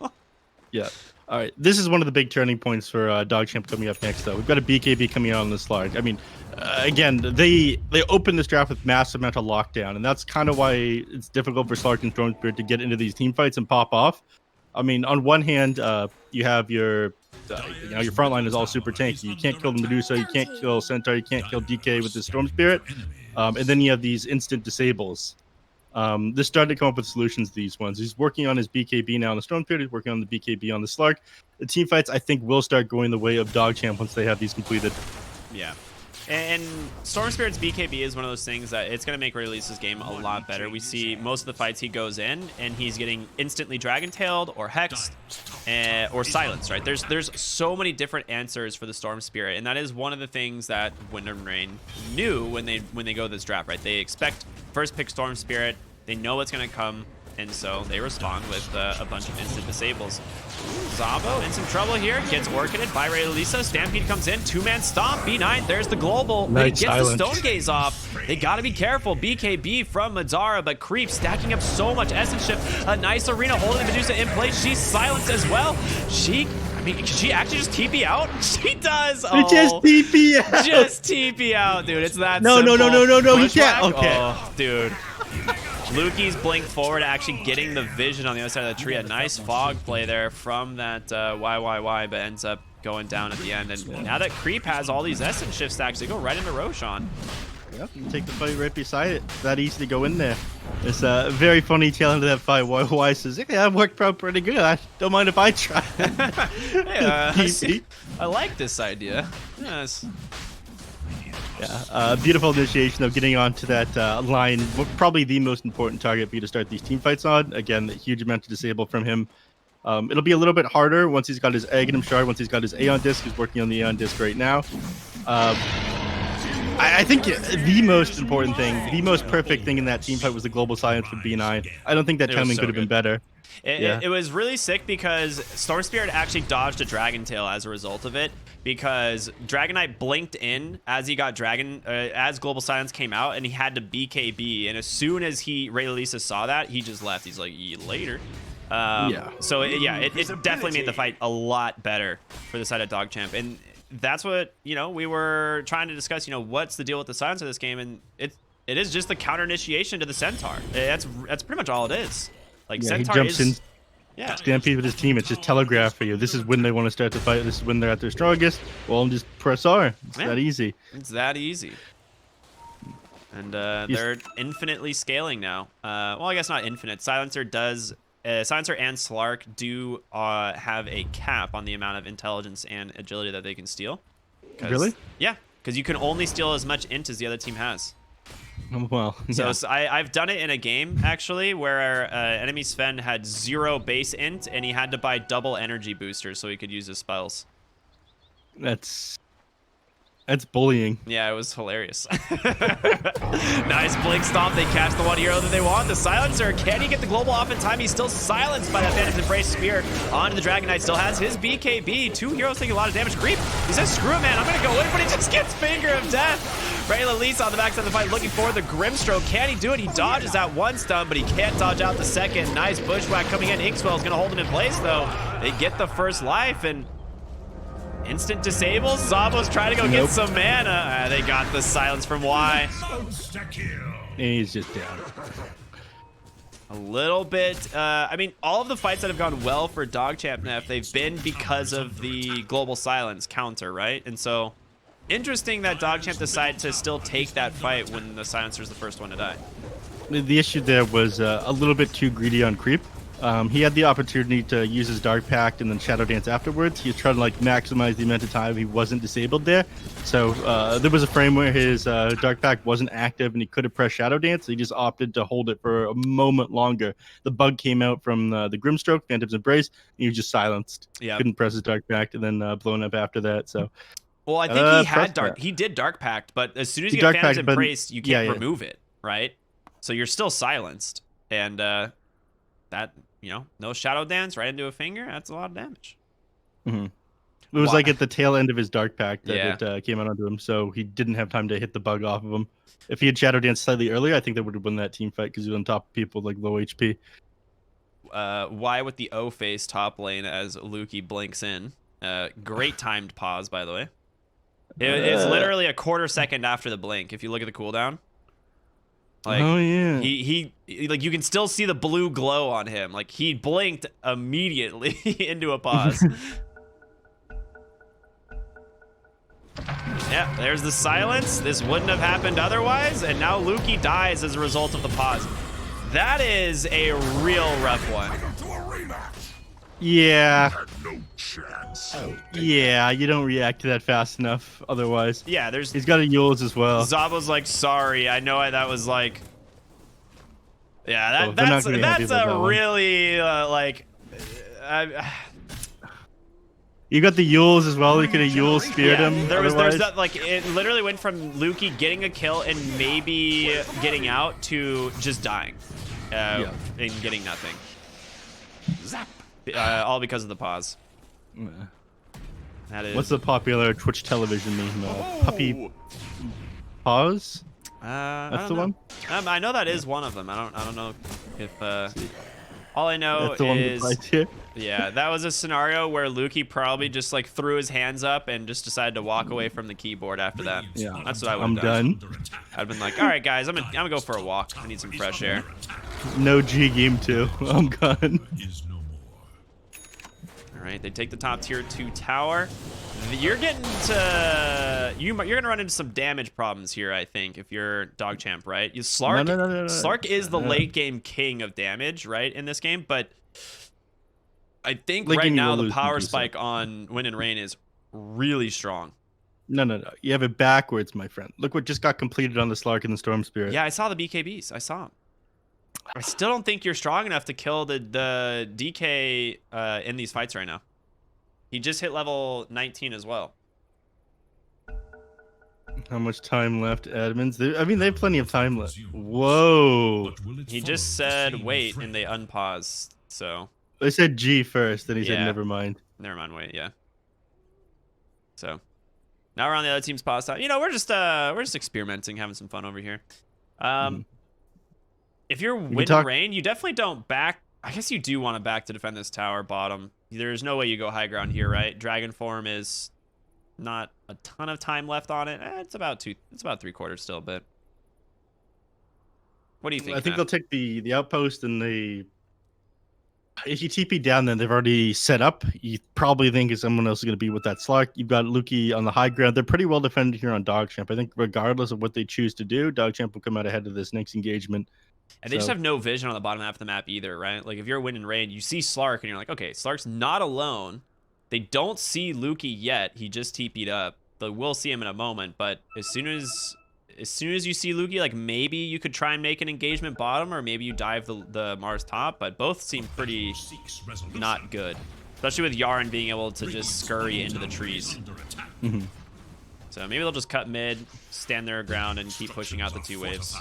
Yeah. All right. This is one of the big turning points for DogChamp coming up next, though. We've got a BKB coming out on this large. I mean, again, they opened this draft with massive mental lockdown, and that's kind of why it's difficult for Slark and Storm Spirit to get into these team fights and pop off. I mean, on one hand, you have your your front line is all super tanky. You can't kill the Medusa, you can't kill Centaur, you can't kill DK with the Storm Spirit, and then you have these instant disables. This started to come up with solutions to these ones. He's working on his BKB now on the Storm Spirit. He's working on the BKB on the Slark. The team fights, I think, will start going the way of DogChamp once they have these completed. Yeah. And Storm Spirit's BKB is one of those things that it's going to make Release's game a lot better. We see most of the fights he goes in, and he's getting instantly Dragon-tailed or hexed or silenced, right? There's so many different answers for the Storm Spirit, and that is one of the things that Wind and Rain knew when they go this draft, right? They expect first pick Storm Spirit. They know what's going to come, and so they respond with a bunch of instant disables. Zabo in some trouble here, gets orchided by Release. Stampede comes in, 2-man stomp, B9, there's the global. He gets the Stone Gaze off. They gotta be careful. BKB from Madara, but Creep stacking up so much Essence Shift. A nice arena holding Medusa in place. She's silenced as well. I mean, can she actually just TP out? She does. Oh, just TP out. Just TP out, dude. It's that no, simple. No, you can't. Okay. Oh, dude. Lukey's blinked forward, actually getting the vision on the other side of the tree. A nice fog play there from that YYY, but ends up going down at the end. And now that Creep has all these Essence Shift stacks, they go right into Roshan. Yep, you take the fight right beside it. It's that easy to go in there. It's a very funny tail end of that fight. YYY says, "Hey, that worked out pretty good. I don't mind if I try." Hey, I like this idea. Yes. Yeah, beautiful initiation of getting onto that line. Probably the most important target for you to start these team fights on. Again, a huge amount to disable from him. It'll be a little bit harder once he's got his Aghanim Shard, once he's got his Aeon Disc. He's working on the Aeon Disc right now. I think the most important thing, the most perfect thing in that team fight was the global silence with B9. I don't think that timing could have been better. It was really sick because Storm Spirit actually dodged a Dragon Tail as a result of it, because Dragon Knight blinked in as he got as Global Silence came out, and he had to BKB, and as soon as Ray Lisa saw that, he just left. He's like, later. So it definitely made the fight a lot better for the side of DogChamp, and that's what we were trying to discuss. What's the deal with the silence of this game, and it is just the counter initiation to the Centaur. That's pretty much all it is. Like Centaur he jumps in. Yeah. Stampede with his team. It's just telegraph for you. This is when they want to start the fight. This is when they're at their strongest. Well, just press R. It's that easy. It's that easy. And they're infinitely scaling now. Well, I guess not infinite. Silencer and Slark do have a cap on the amount of intelligence and agility that they can steal. Really? Yeah, because you can only steal as much int as the other team has. Well, yeah. So I've done it in a game, actually, where enemy Sven had 0 base int, and he had to buy double energy boosters so he could use his spells. That's bullying. Yeah, it was hilarious. Nice blink stomp. They catch the one hero that they want. The Silencer, can he get the global off in time? He's still silenced by that Phantom's Embrace Spear. Onto the Dragon Knight, still has his BKB. 2 heroes taking a lot of damage. Creep, he says, screw it, man, I'm gonna go in, but he just gets Finger of Death. Ray Lisa on the backside of the fight looking for the Grimstroke. Can he do it? He dodges out one stun, but he can't dodge out the second. Nice bushwhack coming in. Inkswell is gonna hold him in place, though. They get the first life, and instant disables. Zabo's trying to go get some mana. They got the silence from Y. And he's just down. A little bit. I mean, all of the fights that have gone well for DogChamp Neph, they've been because of the global silence counter, right? And so, interesting that DogChamp decided to still take that fight when the silencer's the first one to die. The issue there was a little bit too greedy on creep. He had the opportunity to use his Dark Pact and then Shadow Dance afterwards. He was trying to like maximize the amount of time he wasn't disabled there. So there was a frame where his Dark Pact wasn't active and he could have pressed Shadow Dance. He just opted to hold it for a moment longer. The bug came out from the Grimstroke, Phantom's Embrace, and he was just silenced. Yeah. Couldn't press his Dark Pact and then blown up after that. So. Well, I think he had he did Dark Pact, but as soon as you get Phantom's Embrace, you can't remove it, right? So you're still silenced, and that, you know, no Shadow Dance right into a finger, that's a lot of damage. Mm-hmm. It was like at the tail end of his Dark Pact that it came out onto him, so he didn't have time to hit the bug off of him. If he had Shadow Dance slightly earlier, I think that would have won that team fight because he was on top of people like low HP. Why with the O face top lane as Lukey blinks in? Great timed pause, by the way. It's literally a quarter second after the blink. If you look at the cooldown, like, oh yeah, he like you can still see the blue glow on him. Like he blinked immediately into a pause. Yeah, there's the silence. This wouldn't have happened otherwise, and now Lukey dies as a result of the pause. That is a real rough one. Yeah. No chance. Yeah, you don't react to that fast enough otherwise. Yeah, he's got a Yules as well. Zabo's like, sorry, I know that was like, yeah, that's a really like. You got the Yules as well. You could have Yules speared him. There's that, like, it literally went from Lukey getting a kill and maybe getting out to just dying, and getting nothing. Zap. All because of the pause. That is. What's the popular Twitch television meme? Puppy pause. That's the one. I know that is one of them. I don't know if. All I know is. Yeah, that was a scenario where Lukey probably just like threw his hands up and just decided to walk away from the keyboard after that. Yeah, that's what I would have done. I'd been like, all right, guys, I'm gonna go for a walk. I need some fresh air. No G game 2. I'm gone. All right, they take the top tier 2 tower. You're getting to you're gonna run into some damage problems here, I think, if you're DogChamp, right? Slark, no. Slark is the late game king of damage, right, in this game, but I think right now the power spike on Wind and Rain is really strong. No. You have it backwards, my friend. Look what just got completed on the Slark and the Storm Spirit. Yeah, I saw the BKBs. I saw them. I still don't think you're strong enough to kill the DK in these fights right now. He just hit level 19 as well. How much time left, admins? I mean, they have plenty of time left. Whoa. He just said wait, and they unpaused, so. They said G first, then he said never mind. Never mind, wait, yeah. So, now we're on the other team's pause time. You know, we're just experimenting, having some fun over here. If you're Wind and Rain, you definitely don't back. I guess you do want to back to defend this tower bottom. There's no way you go high ground here, right? Dragon form is not a ton of time left on it. It's about 3/4 still, but what do you think? I think they'll take the outpost and if you TP down, then they've already set up. You probably think someone else is going to be with that Slark. You've got Lukey on the high ground. They're pretty well defended here on DogChamp. I think regardless of what they choose to do, DogChamp will come out ahead of this next engagement. And they just have no vision on the bottom half of the map either, right? Like if you're Wind and Rain, you see Slark and you're like, okay, Slark's not alone. They don't see Lukey yet. He just TP'd up. They will see him in a moment, but as soon as you see Lukey, like maybe you could try and make an engagement bottom, or maybe you dive the Mars top, but both seem pretty not good. Especially with Yaren being able to just scurry into the trees. Mm-hmm. So maybe they'll just cut mid, stand their ground, and keep pushing out the 2 waves.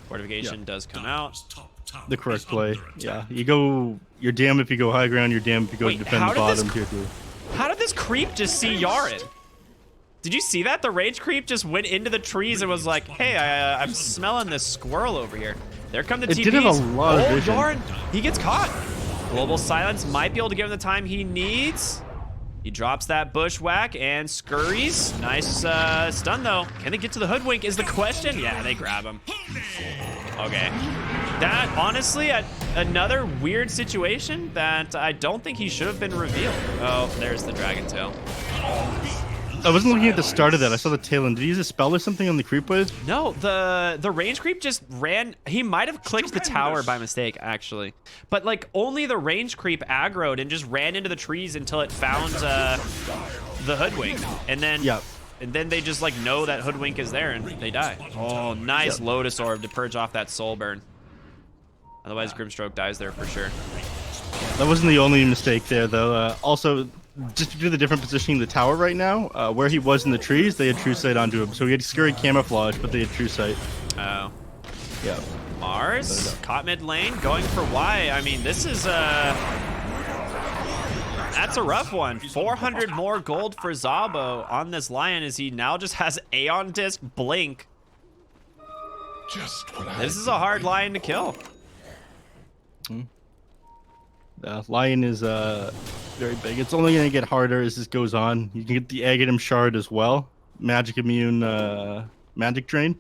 Fortification does come out. The correct play. Yeah, you're damned if you go high ground, you're damned if you go defend the bottom tier 2. How did this creep just see Yaren? Did you see that? The rage creep just went into the trees and was like, hey, I'm smelling this squirrel over here. There come the TPs. It did have a lot of vision. Yaren, he gets caught. Global silence might be able to give him the time he needs. He drops that bushwhack and scurries. Nice stun, though. Can they get to the hoodwink is the question. Yeah, they grab him. Okay. that honestly, another weird situation that I don't think he should have been revealed. Oh, there's the Dragon Tail. I wasn't looking at the start of that. I saw the tail end. Did he use a spell or something on the creep wave? No, the range creep just ran. He might have clicked the tower by mistake, actually. But like only the range creep aggroed and just ran into the trees until it found the Hoodwink. And then and then they just like know that Hoodwink is there and they die. Oh, nice Lotus Orb to purge off that soul burn. Otherwise, Grimstroke dies there for sure. That wasn't the only mistake there, though. Also, just to do the different positioning of the tower right now, where he was in the trees, they had true sight onto him. So he had scurry camouflage, but they had true sight. Oh. Yeah. Mars, caught mid lane, going for Y. I mean, this is that's a rough one. 400 more gold for Zabo on this Lion as he now just has Aeon Disc Blink. This is a hard Lion to kill. Lion is very big. It's only going to get harder as this goes on. You can get the Agadim Shard as well. Magic Immune, Magic Drain.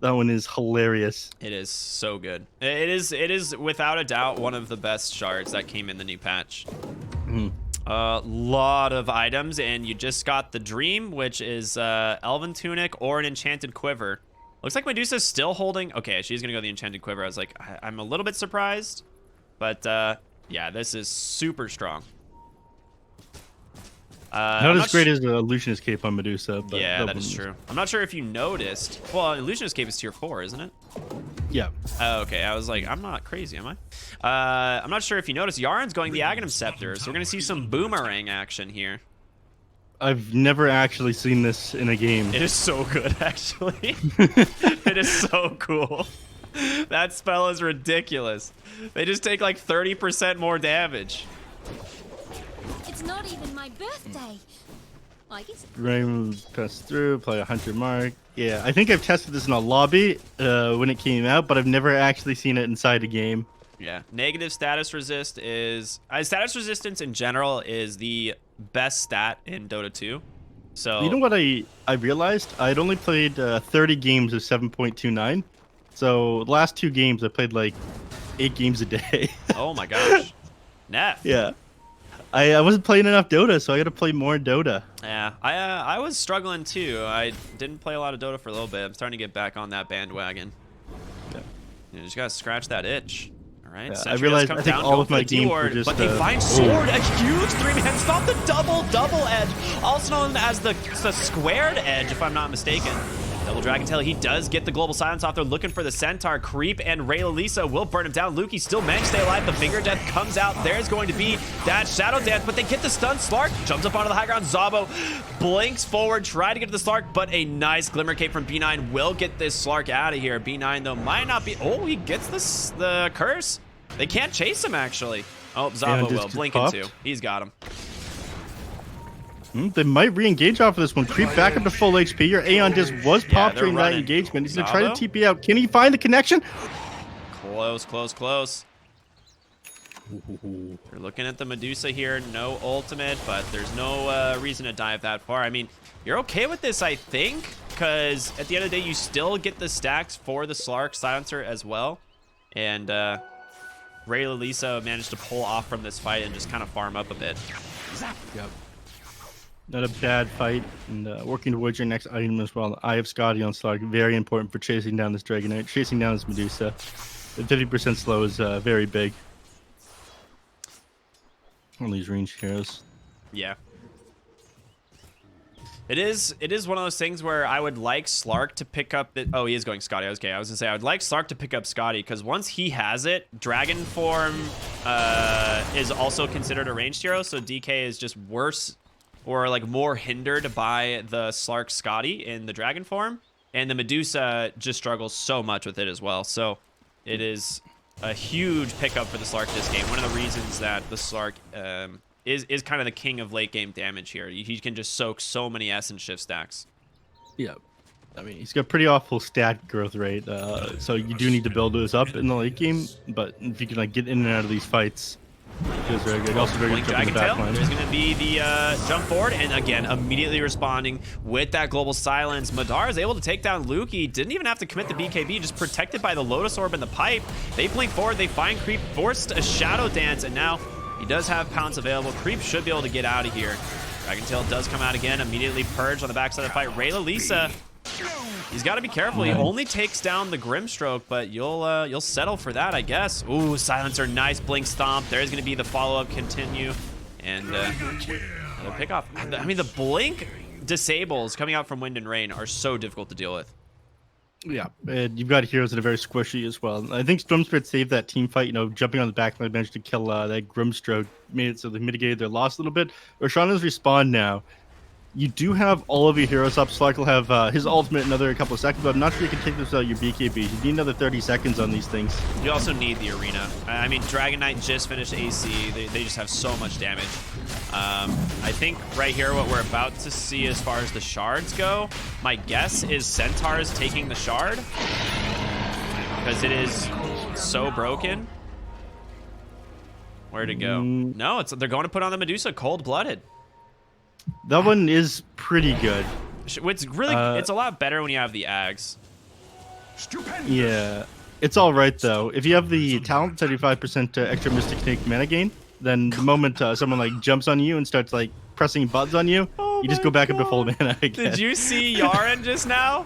That one is hilarious. It is so good. It is without a doubt one of the best shards that came in the new patch. A lot of items, and you just got the Dream, which is Elven Tunic or an Enchanted Quiver. Looks like Medusa's still holding. Okay, she's gonna go the Enchanted Quiver. I was like, I'm a little bit surprised, but yeah, this is super strong. Not as great as the Illusionist Cape on Medusa, but yeah, that is true. I'm not sure if you noticed. Well, Illusionist Cape is tier 4, isn't it? Yeah. Oh, okay, I was like, I'm not crazy, am I? I'm not sure if you noticed. Yaren's going the Aghanim Scepter, so we're gonna see some boomerang action here. I've never actually seen this in a game. It is so good, actually. It is so cool. That spell is ridiculous. They just take like 30% more damage. It's not even my birthday. I guess. Rain pass through, play a Hunter Mark. Yeah, I think I've tested this in a lobby when it came out, but I've never actually seen it inside a game. Yeah, negative status resist is status resistance in general is the best stat in Dota 2. So you know what I realized? I'd only played 30 games of 7.29. So the last 2 games I played like 8 games a day. Oh my gosh, neph. Yeah. I wasn't playing enough Dota, so I got to play more Dota. Yeah, I was struggling too. I didn't play a lot of Dota for a little bit. I'm starting to get back on that bandwagon. Yeah. You just gotta scratch that itch. All right. Yeah, I realized I think all of my games were just. But they find sword, a huge 3-man stop, the double edge, also known as the squared edge, if I'm not mistaken. Double Dragon Tail, he does get the global silence off. They're looking for the Centaur. Creep and Raylisa will burn him down. Lukey still managed to stay alive. The Finger Death comes out. There's going to be that Shadow Dance, but they get the stun. Slark jumps up onto the high ground. Zabo blinks forward, try to get to the Slark, but a nice Glimmer Cape from B9 will get this Slark out of here. B9, though, might not be... Oh, he gets the Curse. They can't chase him, actually. Oh, Zabo will. Blink into. He's got him. They might re-engage off of this one. Creep back up to full HP. Your Aeon Disc was popped during that engagement. He's going to try to TP out. Can he find the connection? Close. They're looking at the Medusa here. No ultimate, but there's no reason to dive that far. I mean, you're okay with this, I think, because at the end of the day, you still get the stacks for the Slark Silencer as well. And Raylisa managed to pull off from this fight and just kind of farm up a bit. Yep. Not a bad fight, and working towards your next item as well. Eye of Scotty on Slark, very important for chasing down this Dragonite, chasing down this Medusa. The 50% slow is very big on these range heroes. Yeah. It is one of those things where I would like Slark to pick up the... Oh, he is going Scotty. Okay, I was going to say, I would like Slark to pick up Scotty, because once he has it, Dragon Form is also considered a ranged hero, so DK is just worse or like more hindered by the Slark Scotty in the Dragon Form, and the Medusa just struggles so much with it as well. So it is a huge pickup for the Slark this game. One of the reasons that the Slark is kind of the king of late game damage here. He can just soak so many Essence Shift stacks. Yeah. I mean, he's got pretty awful stat growth rate, so you do need to build those up in the late game, but if you can like get in and out of these fights, He was very good. Also very Blink good jump in the Dragon back Tail. line. There's going to be the jump forward, and again, immediately responding with that global silence. Madar is able to take down Lukey. Didn't even have to commit the BKB, just protected by the Lotus Orb and the pipe. They blink forward, they find Creep, forced a Shadow Dance, and now he does have Pounce available. Creep should be able to get out of here. Dragon Tail does come out again, immediately purged on the backside of the fight. Rayla Lisa, he's got to be careful. He only takes down the Grimstroke, but you'll settle for that, I guess. Ooh, Silencer, nice blink stomp. There's going to be the follow-up continue, and another pickoff. I mean, the blink disables coming out from Wind and Rain are so difficult to deal with. Yeah, and you've got heroes that are very squishy as well. I think Storm Spirit saved that team fight, jumping on the backline bench to kill that Grimstroke, made it so they mitigated their loss a little bit. Roshana's respawn now. You do have all of your heroes up. Slark will have his ultimate in another couple of seconds, but I'm not sure you can take this without your BKB. You need another 30 seconds on these things. You also need the arena. I mean, Dragon Knight just finished AC. They just have so much damage. I think right here what we're about to see as far as the shards go, my guess is Centaur's taking the shard because it is so broken. Where'd it go? No, they're going to put on the Medusa cold-blooded. That one is pretty good. It's really, it's a lot better when you have the Ags. Stupendous. Yeah, it's all right though. If you have the talent, 75% extra Mystic Snake mana gain, then the moment someone like jumps on you and starts like pressing buttons on you, you just go back up to full mana again. Did you see Yaren just now?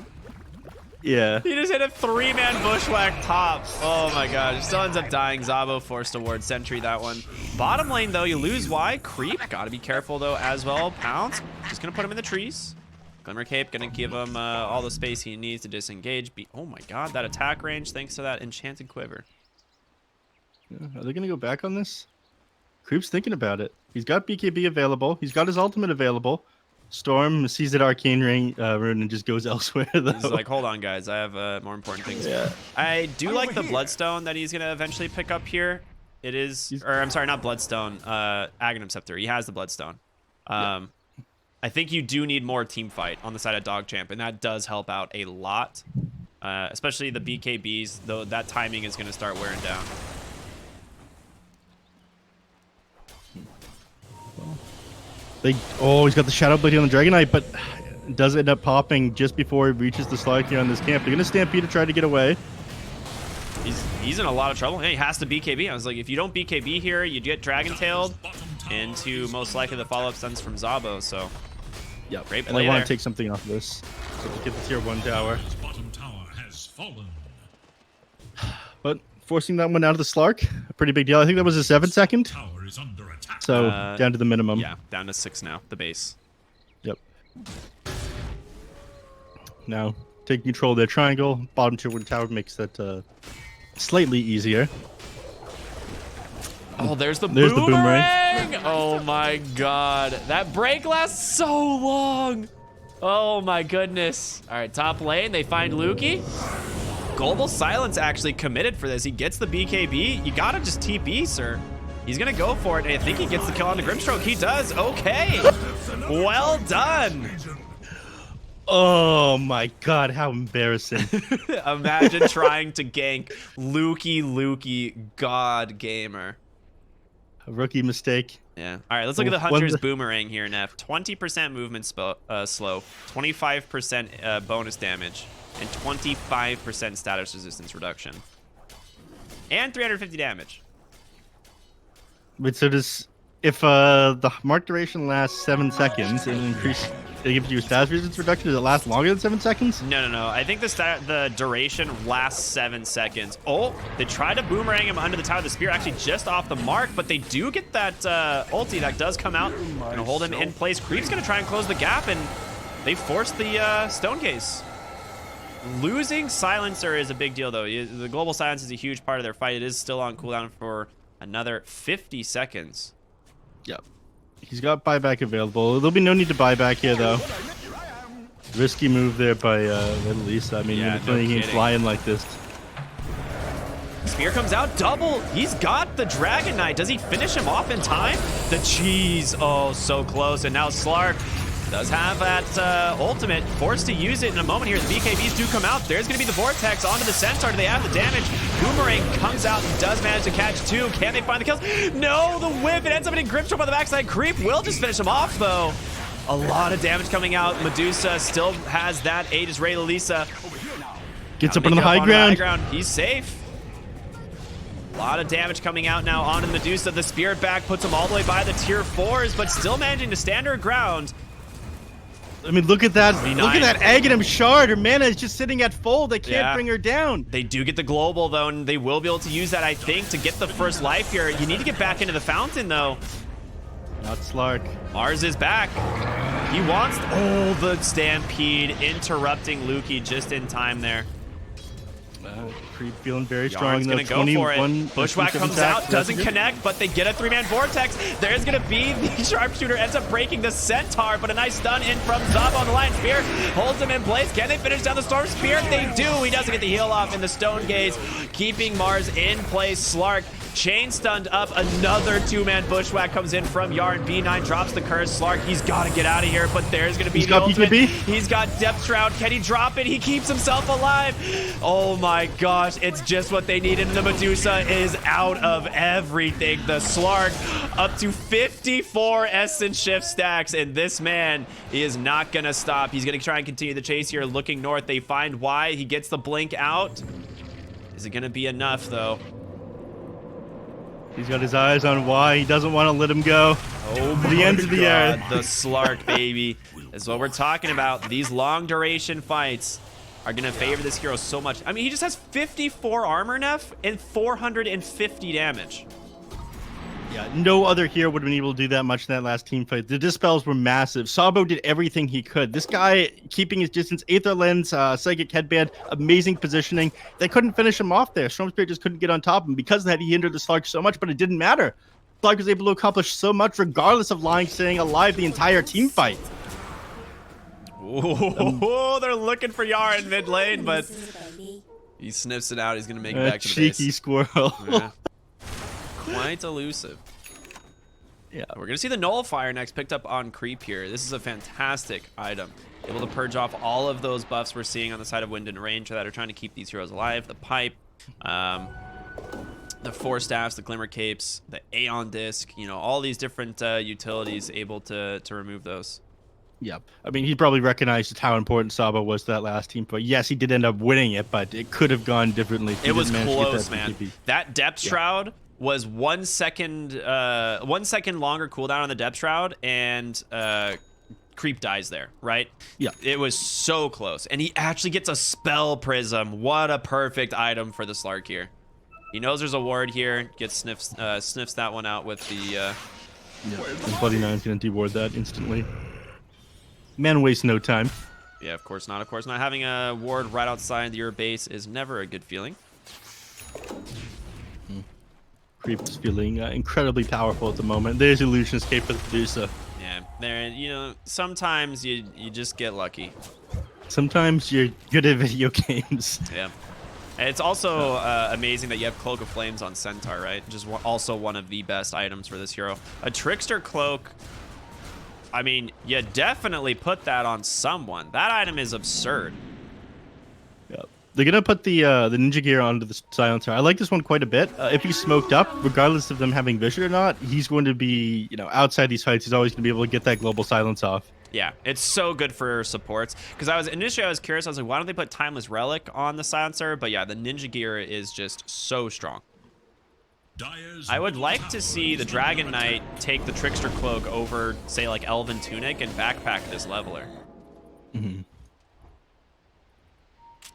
Yeah. He just hit a 3-man bushwhack top. Oh my god. Still ends up dying. Zabo forced to ward sentry that one. Bottom lane though, you lose Y. Creep. Gotta be careful though as well. Pounce. Just gonna put him in the trees. Glimmer Cape gonna give him all the space he needs to disengage. Oh my god, that attack range thanks to that enchanted quiver. Are they gonna go back on this? Creep's thinking about it. He's got BKB available. He's got his ultimate available. Storm sees that arcane rune and just goes elsewhere though. He's like, hold on guys, I have more important things. Yeah. I do like the Bloodstone that he's gonna eventually pick up here. It is, or I'm sorry, not Bloodstone, Aghanim Scepter. He has the Bloodstone. I think you do need more team fight on the side of DogChamp, and that does help out a lot. Especially the BKBs, though that timing is gonna start wearing down. He's got the Shadow Blade on the Dragon Knight, but does end up popping just before he reaches the Slark here on this camp. They're gonna Stampede to try to get away. He's in a lot of trouble. He has to BKB. I was like, if you don't BKB here, you get Dragon Tailed into most likely the follow-up stuns from Zabo. So, yeah, great and play I want there. to take something off of this. So to get the tier 1 tower. His bottom tower has fallen. But forcing that one out of the Slark, a pretty big deal. I think that was a 7-second. Tower is under attack. So down to the minimum. Yeah, down to 6 now, the base. Yep. Now, taking control of their triangle. Bottom tier 1 tower makes that slightly easier. Oh, there's the There's the boomerang! Oh my god. That break lasts so long. Oh my goodness. All right, top lane, they find Lukey. Global Silence actually committed for this. He gets the BKB. You gotta just TP, sir. He's gonna go for it, and I think he gets the kill on the Grimstroke. He does. Okay. Well done. Oh my god, how embarrassing. Imagine trying to gank Lukey God Gamer. A rookie mistake. Yeah. All right, let's look at the Hunter's Boomerang here, Neff. 20% movement slow, 25% bonus damage, and 25% status resistance reduction. And 350 damage. Wait, so does if the mark duration lasts 7 seconds and increase, it gives you a status resistance reduction? Does it last longer than 7 seconds? No. I think the duration lasts 7 seconds. Oh, they try to boomerang him under the tower of the spear, actually just off the mark, but they do get that ulti that does come out. Gonna hold him in place. Creep's gonna try and close the gap, and they force the stone case. Losing Silencer is a big deal, though. The global silence is a huge part of their fight. It is still on cooldown for another 50 seconds. Yep. He's got buyback available. There'll be no need to buy back here, though. Risky move there by Lisa. I mean, Yeah, when you're playing flying like this. Spear comes out, double. He's got the Dragon Knight. Does he finish him off in time? The cheese. Oh, so close. And now Slark Does have that ultimate. Forced to use it in a moment here. The BKBs do come out. There's going to be the Vortex onto the Centaur. Do they have the damage? Boomerang comes out and does manage to catch 2. Can they find the kills? No, the whip. It ends up hitting Grimstroke on the backside. Creep will just finish him off, though. A lot of damage coming out. Medusa still has that Aegis Ray Lisa. Gets up on the high ground. He's safe. A lot of damage coming out now on the Medusa. The Spirit back puts him all the way by the tier 4s, but still managing to stand her ground. I mean, look at that. V9. Look at that Aghanim shard. Her mana is just sitting at full. They can't bring her down. They do get the global, though, and they will be able to use that, I think, to get the first life here. You need to get back into the fountain, though. Not Slark. Mars is back. He wants... Oh, the Stampede interrupting Lukey just in time there. Creep feeling very Yarn's strong. gonna go for it. Bushwhack comes out, doesn't connect, but they get a 3-man Vortex. There's gonna be the Sharpshooter, ends up breaking the Centaur, but a nice stun in from Zub on the Lion Spear. Holds him in place. Can they finish down the Storm Spear? They do. He doesn't get the heal off in the Stone Gaze, keeping Mars in place. Slark chain stunned up. Another 2-man Bushwhack comes in from Yarn. B9 drops the curse. Slark, he's got to get out of here, but there's going to be the ultimate. He's got Depth Shroud. Can he drop it? He keeps himself alive. Oh my gosh, it's just what they needed. And the Medusa is out of everything. The Slark up to 54 Essence Shift stacks, and this man is not going to stop. He's going to try and continue the chase here, looking north. They find Y. He gets the blink out. Is it going to be enough, though? He's got his eyes on Y. He doesn't want to let him go. Oh, the end of the earth. The Slark, baby. Is what we're talking about. These long duration fights are going to favor this hero so much. I mean, he just has 54 armor, Neff, and 450 damage. Yeah, no other hero would have been able to do that much in that last team fight. The dispels were massive. Sabo did everything he could. This guy, keeping his distance, Aether Lens, Psychic Headband, amazing positioning. They couldn't finish him off there. Storm Spirit just couldn't get on top of him. Because of that, he hindered the Slark so much, but it didn't matter. Slark was able to accomplish so much regardless of lying, staying alive the entire team fight. Oh, they're looking for Yara in mid lane, but he sniffs it out. He's going to make it back to the base. Cheeky squirrel. Yeah. Quite elusive. Yeah, we're gonna see the Nullifier next, picked up on Creep here. This is a fantastic item, able to purge off all of those buffs we're seeing on the side of Wind and Range that are trying to keep these heroes alive. The Pipe, the Four Staffs, the Glimmer Capes, the Aeon Disc, you know, all these different utilities able to remove those. Yep. I mean, he probably recognized just how important Sabo was to that last team fight. Yes, he did end up winning it, but it could have gone differently. It was close, man. That Depth Shroud was 1 second, 1 second longer cooldown on the Depth Shroud, and Creep dies there, right? Yeah. It was so close. And he actually gets a Spell Prism. What a perfect item for the Slark here. He knows there's a ward here, gets sniffs that one out with the... Yeah, and Bloody Nine's going to deward that instantly. Man wastes no time. Yeah, of course not. Of course not. Having a ward right outside your base is never a good feeling. Creep is feeling incredibly powerful at the moment. There's Illusion Escape for the Medusa. Yeah, there. You know, sometimes you just get lucky. Sometimes you're good at video games. Yeah. And it's also amazing that you have Cloak of Flames on Centaur, right? Just also one of the best items for this hero. A Trickster Cloak. I mean, you definitely put that on someone. That item is absurd. Yeah. They're going to put the Ninja Gear onto the Silencer. I like this one quite a bit. If he's smoked up, regardless of them having vision or not, he's going to be, you know, outside these fights. He's always going to be able to get that global silence off. Yeah, it's so good for supports. Because initially I was curious. I was like, why don't they put Timeless Relic on the Silencer? But yeah, the Ninja Gear is just so strong. I would like to see the Dragon Knight take the Trickster Cloak over, say, like Elven Tunic and backpack this Leveler. Mm-hmm.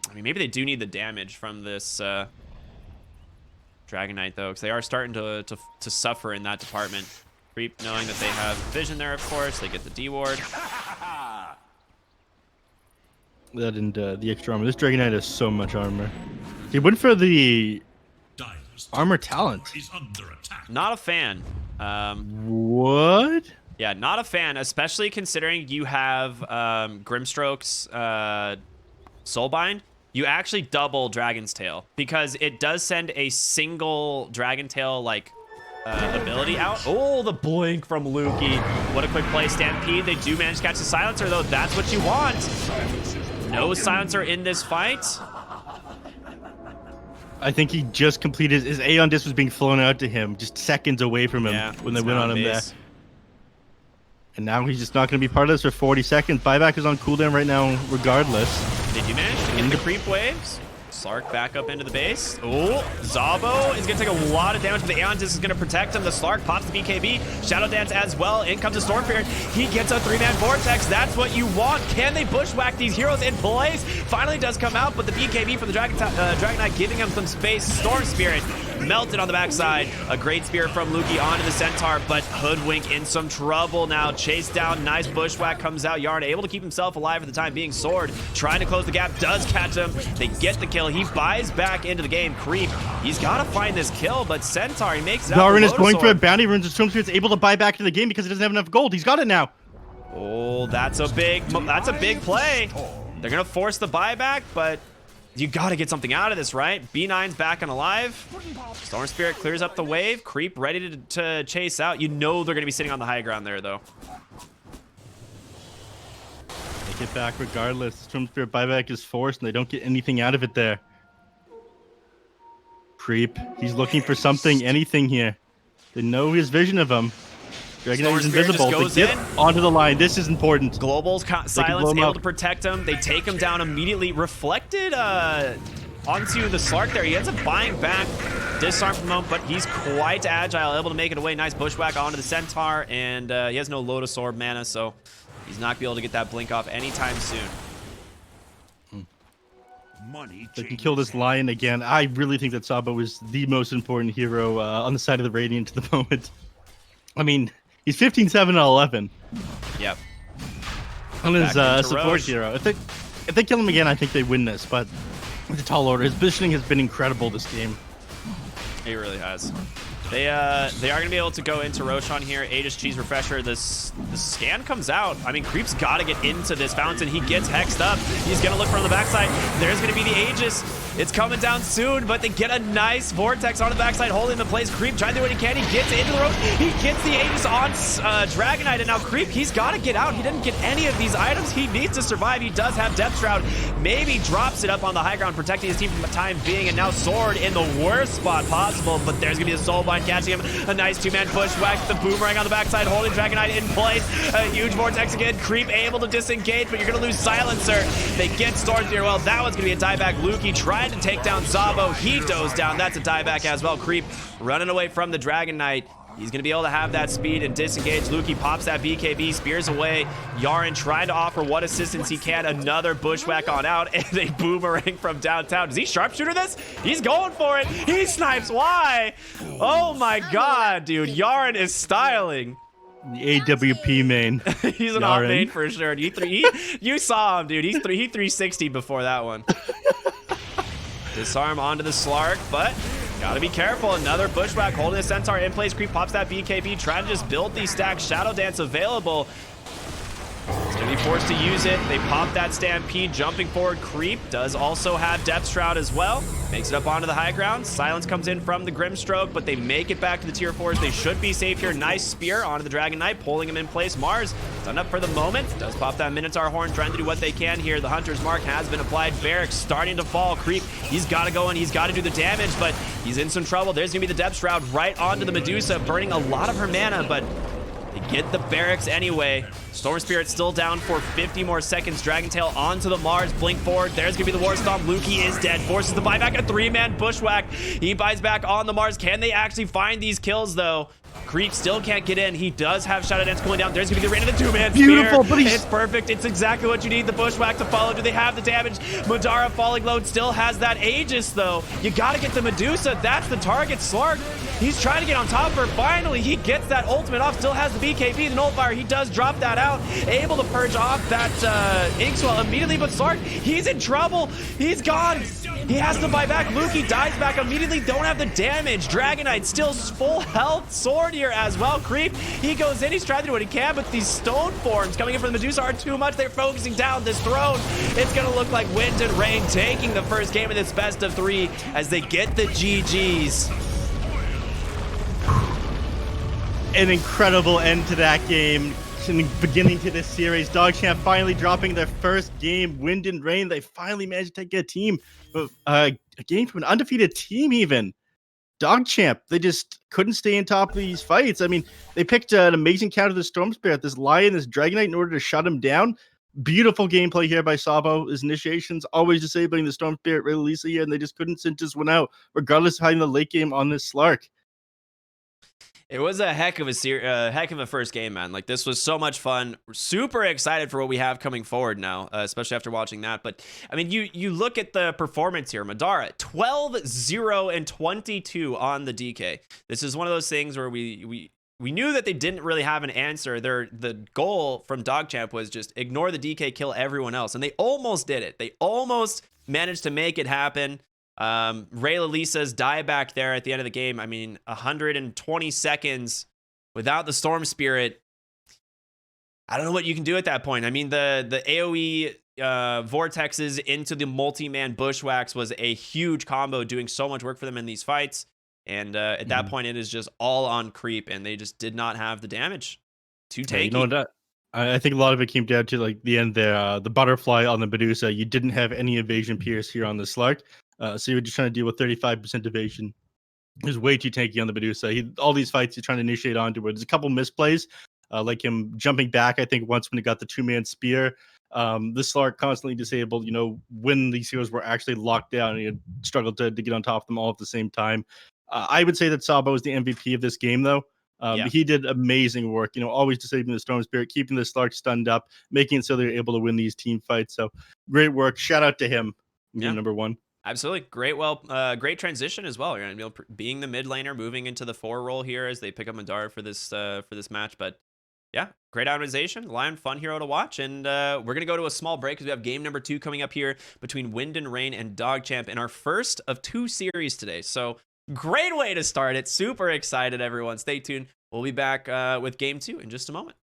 I mean, maybe they do need the damage from this Dragon Knight, though, because they are starting to suffer in that department. Creep, knowing that they have vision there, of course. They get the D-Ward. That and the extra armor. This Dragon Knight has so much armor. He went for the armor talent. Not a fan. What? Yeah, not a fan, especially considering you have Grimstroke's Soulbind. You actually double Dragon's Tail because it does send a single Dragon Tail like ability out. Oh, the blink from Lukey. What a quick play. Stampede. They do manage to catch the silencer, though. That's what you want. No silencer in this fight. I think he just completed his Aeon Disc was being flown out to him just seconds away from him when they went on him there. And now he's just not going to be part of this for 40 seconds. Buyback is on cooldown right now regardless. Did you manage to get the creep waves? Slark back up into the base. Oh, Zabo is going to take a lot of damage, but the Aeon Disc is going to protect him. The Slark pops the BKB. Shadow Dance as well. In comes the Stormbeard. He gets a 3-man Vortex. That's what you want. Can they bushwhack these heroes in place? Finally does come out, but the BKB from the Dragon Knight giving him some space. Storm Spirit melted on the backside. A great spear from Lukey onto the Centaur, but Hoodwink in some trouble now. Chased down. Nice bushwhack comes out. Yarn able to keep himself alive for the time being. Sword trying to close the gap. Does catch him. They get the kill. He buys back into the game. Creep. He's got to find this kill, but Centaur, he makes it out. Yarin is going for a bounty runes, and Storm Spirit's able to buy back to the game because he doesn't have enough gold. He's got it now. Oh, that's a big play. They're going to force the buyback, but you got to get something out of this, right? B9's back and alive. Storm Spirit clears up the wave. Creep ready to chase out. You know they're going to be sitting on the high ground there, though. They get back regardless. Storm Spirit buyback is forced, and they don't get anything out of it there. Creep. He's looking for something, anything here. They know his vision of him. Dragon Knight is invisible. They get onto the line. This is important. Global's silence able to protect him. They take him down immediately. Reflected onto the Slark there. He ends up buying back. Disarm from him, but he's quite agile. Able to make it away. Nice bushwhack onto the Centaur. And he has no Lotus Orb mana, so he's not going to be able to get that blink off anytime soon. They can kill this lion again. I really think that Sabo is the most important hero on the side of the Radiant at the moment. I mean, he's 15, 7, and 11. Yep. On his support hero. If they kill him again, I think they win this. But with the tall order, his positioning has been incredible this game. He really has. They are going to be able to go into Roshan here. Aegis Cheese Refresher. The scan comes out. I mean, Creep's got to get into this fountain. He gets hexed up. He's going to look from the backside. There's going to be the Aegis. It's coming down soon, but they get a nice Vortex on the backside, holding him in place. Creep trying to do what he can. He gets into the road. He gets the Aegis on Dragon Knight, and now Creep, he's got to get out. He didn't get any of these items. He needs to survive. He does have Depth Shroud. Maybe drops it up on the high ground, protecting his team from the time being, and now Sword in the worst spot possible, but there's going to be a Soulbind catching him. A nice two-man push. Whacks the Boomerang on the backside, holding Dragon Knight in place. A huge Vortex again. Creep able to disengage, but you're going to lose Silencer. They get Storm here. Well, that one's going to be a dieback. Lukey tried to take down Zabo. He dozed down. That's a dieback as well. Creep running away from the Dragon Knight. He's going to be able to have that speed and disengage. Lukey pops that BKB, spears away. Yaren trying to offer what assistance he can. Another bushwhack on out, and a Boomerang from downtown. Does he sharpshooter this? He's going for it. He snipes. Why? Oh my god, dude. Yaren is styling. The AWP main. He's an off main for sure. You saw him, dude. He 360 before that one. Disarm onto the Slark, but gotta be careful. Another bushwhack holding the Centaur in place. Creep pops that BKB, trying to just build these stacks. Shadow Dance available. It's gonna be forced to use it. They pop that Stampede, jumping forward. Creep does also have Depth Shroud as well. Makes it up onto the high ground. Silence comes in from the Grimstroke, but they make it back to the tier 4s. They should be safe here. Nice spear onto the Dragon Knight, pulling him in place. Mars done up for the moment. Does pop that Minotaur horn, trying to do what they can here. The Hunter's Mark has been applied. Barracks starting to fall. Creep, he's got to go in. He's got to do the damage, but he's in some trouble. There's going to be the Depth Shroud right onto the Medusa, burning a lot of her mana, but they get the Barracks anyway. Storm Spirit still down for 50 more seconds. Dragon Tail onto the Mars. Blink forward. There's going to be the War Stomp. Lukey is dead. Forces the buyback. A 3-man bushwhack. He buys back on the Mars. Can they actually find these kills, though? Creep still can't get in. He does have Shadow Dance cooling down. There's going to be the rain of the 2-man spear. Beautiful, but it's perfect. It's exactly what you need. The bushwhack to follow. Do they have the damage? Madara falling low still has that Aegis, though. You got to get the Medusa. That's the target. Slark, he's trying to get on top of her. Finally, he gets that ultimate off. Still has the BKB, the Nullifier. He does drop that out. Able to purge off that Inkswell immediately, but Slark, he's in trouble. He's gone. He has to buy back. Lukey dies back immediately. Don't have the damage. Dragon Knight still full health. Sword here as well. Creep, he goes in. He's trying to do what he can, but these stone forms coming in from the Medusa are too much. They're focusing down this throne. It's going to look like Wind and Rain taking the first game of this best of 3 as they get the GGs. an incredible end to that game. In the beginning to this series, DogChamp finally dropping their first game, Wind and Rain. They finally managed to take a game from an undefeated team even. DogChamp, they just couldn't stay on top of these fights. I mean, they picked an amazing counter to the Storm Spirit, this Lion, this Dragonite, in order to shut him down. Beautiful gameplay here by Sabo. His initiations always disabling the Storm Spirit really Lisa here, and they just couldn't cinch this one out, regardless of having the late game on this Slark. It was a heck of a first game, man. Like, this was so much fun. We're super excited for what we have coming forward now, especially after watching that. But I mean, you look at the performance here. Madara 12-0-22 on the DK. This is one of those things where we knew that they didn't really have an answer. The goal from DogChamp was just ignore the DK, kill everyone else, and they almost did it. They almost managed to make it happen. Ray Lisa's dieback there at the end of the game. I mean, 120 seconds without the Storm Spirit. I don't know what you can do at that point. I mean, the AoE vortexes into the multi-man bushwhacks was a huge combo, doing so much work for them in these fights. And at that point, it is just all on creep, and they just did not have the damage to take. You know what? I think a lot of it came down to like the end there. The butterfly on the Medusa. You didn't have any evasion pierce here on the Slark. So you were just trying to deal with 35% evasion. It was way too tanky on the Medusa. All these fights he's trying to initiate onto it. There's a couple misplays, like him jumping back, I think, once when he got the two-man spear. The Slark constantly disabled, when these heroes were actually locked down, and he had struggled to get on top of them all at the same time. I would say that Sabo is the MVP of this game, though. He did amazing work, always disabling the Storm Spirit, keeping the Slark stunned up, making it so they're able to win these team fights. So great work. Shout out to him, number one. Absolutely. Great transition as well. You're going to be being the mid laner, moving into the 4 role here as they pick up Madara for this match. But yeah, great optimization. Lion, fun hero to watch. And we're going to go to a small break because we have game number 2 coming up here between Wind and Rain and DogChamp in our first of 2 series today. So great way to start it. Super excited, everyone. Stay tuned. We'll be back with game 2 in just a moment.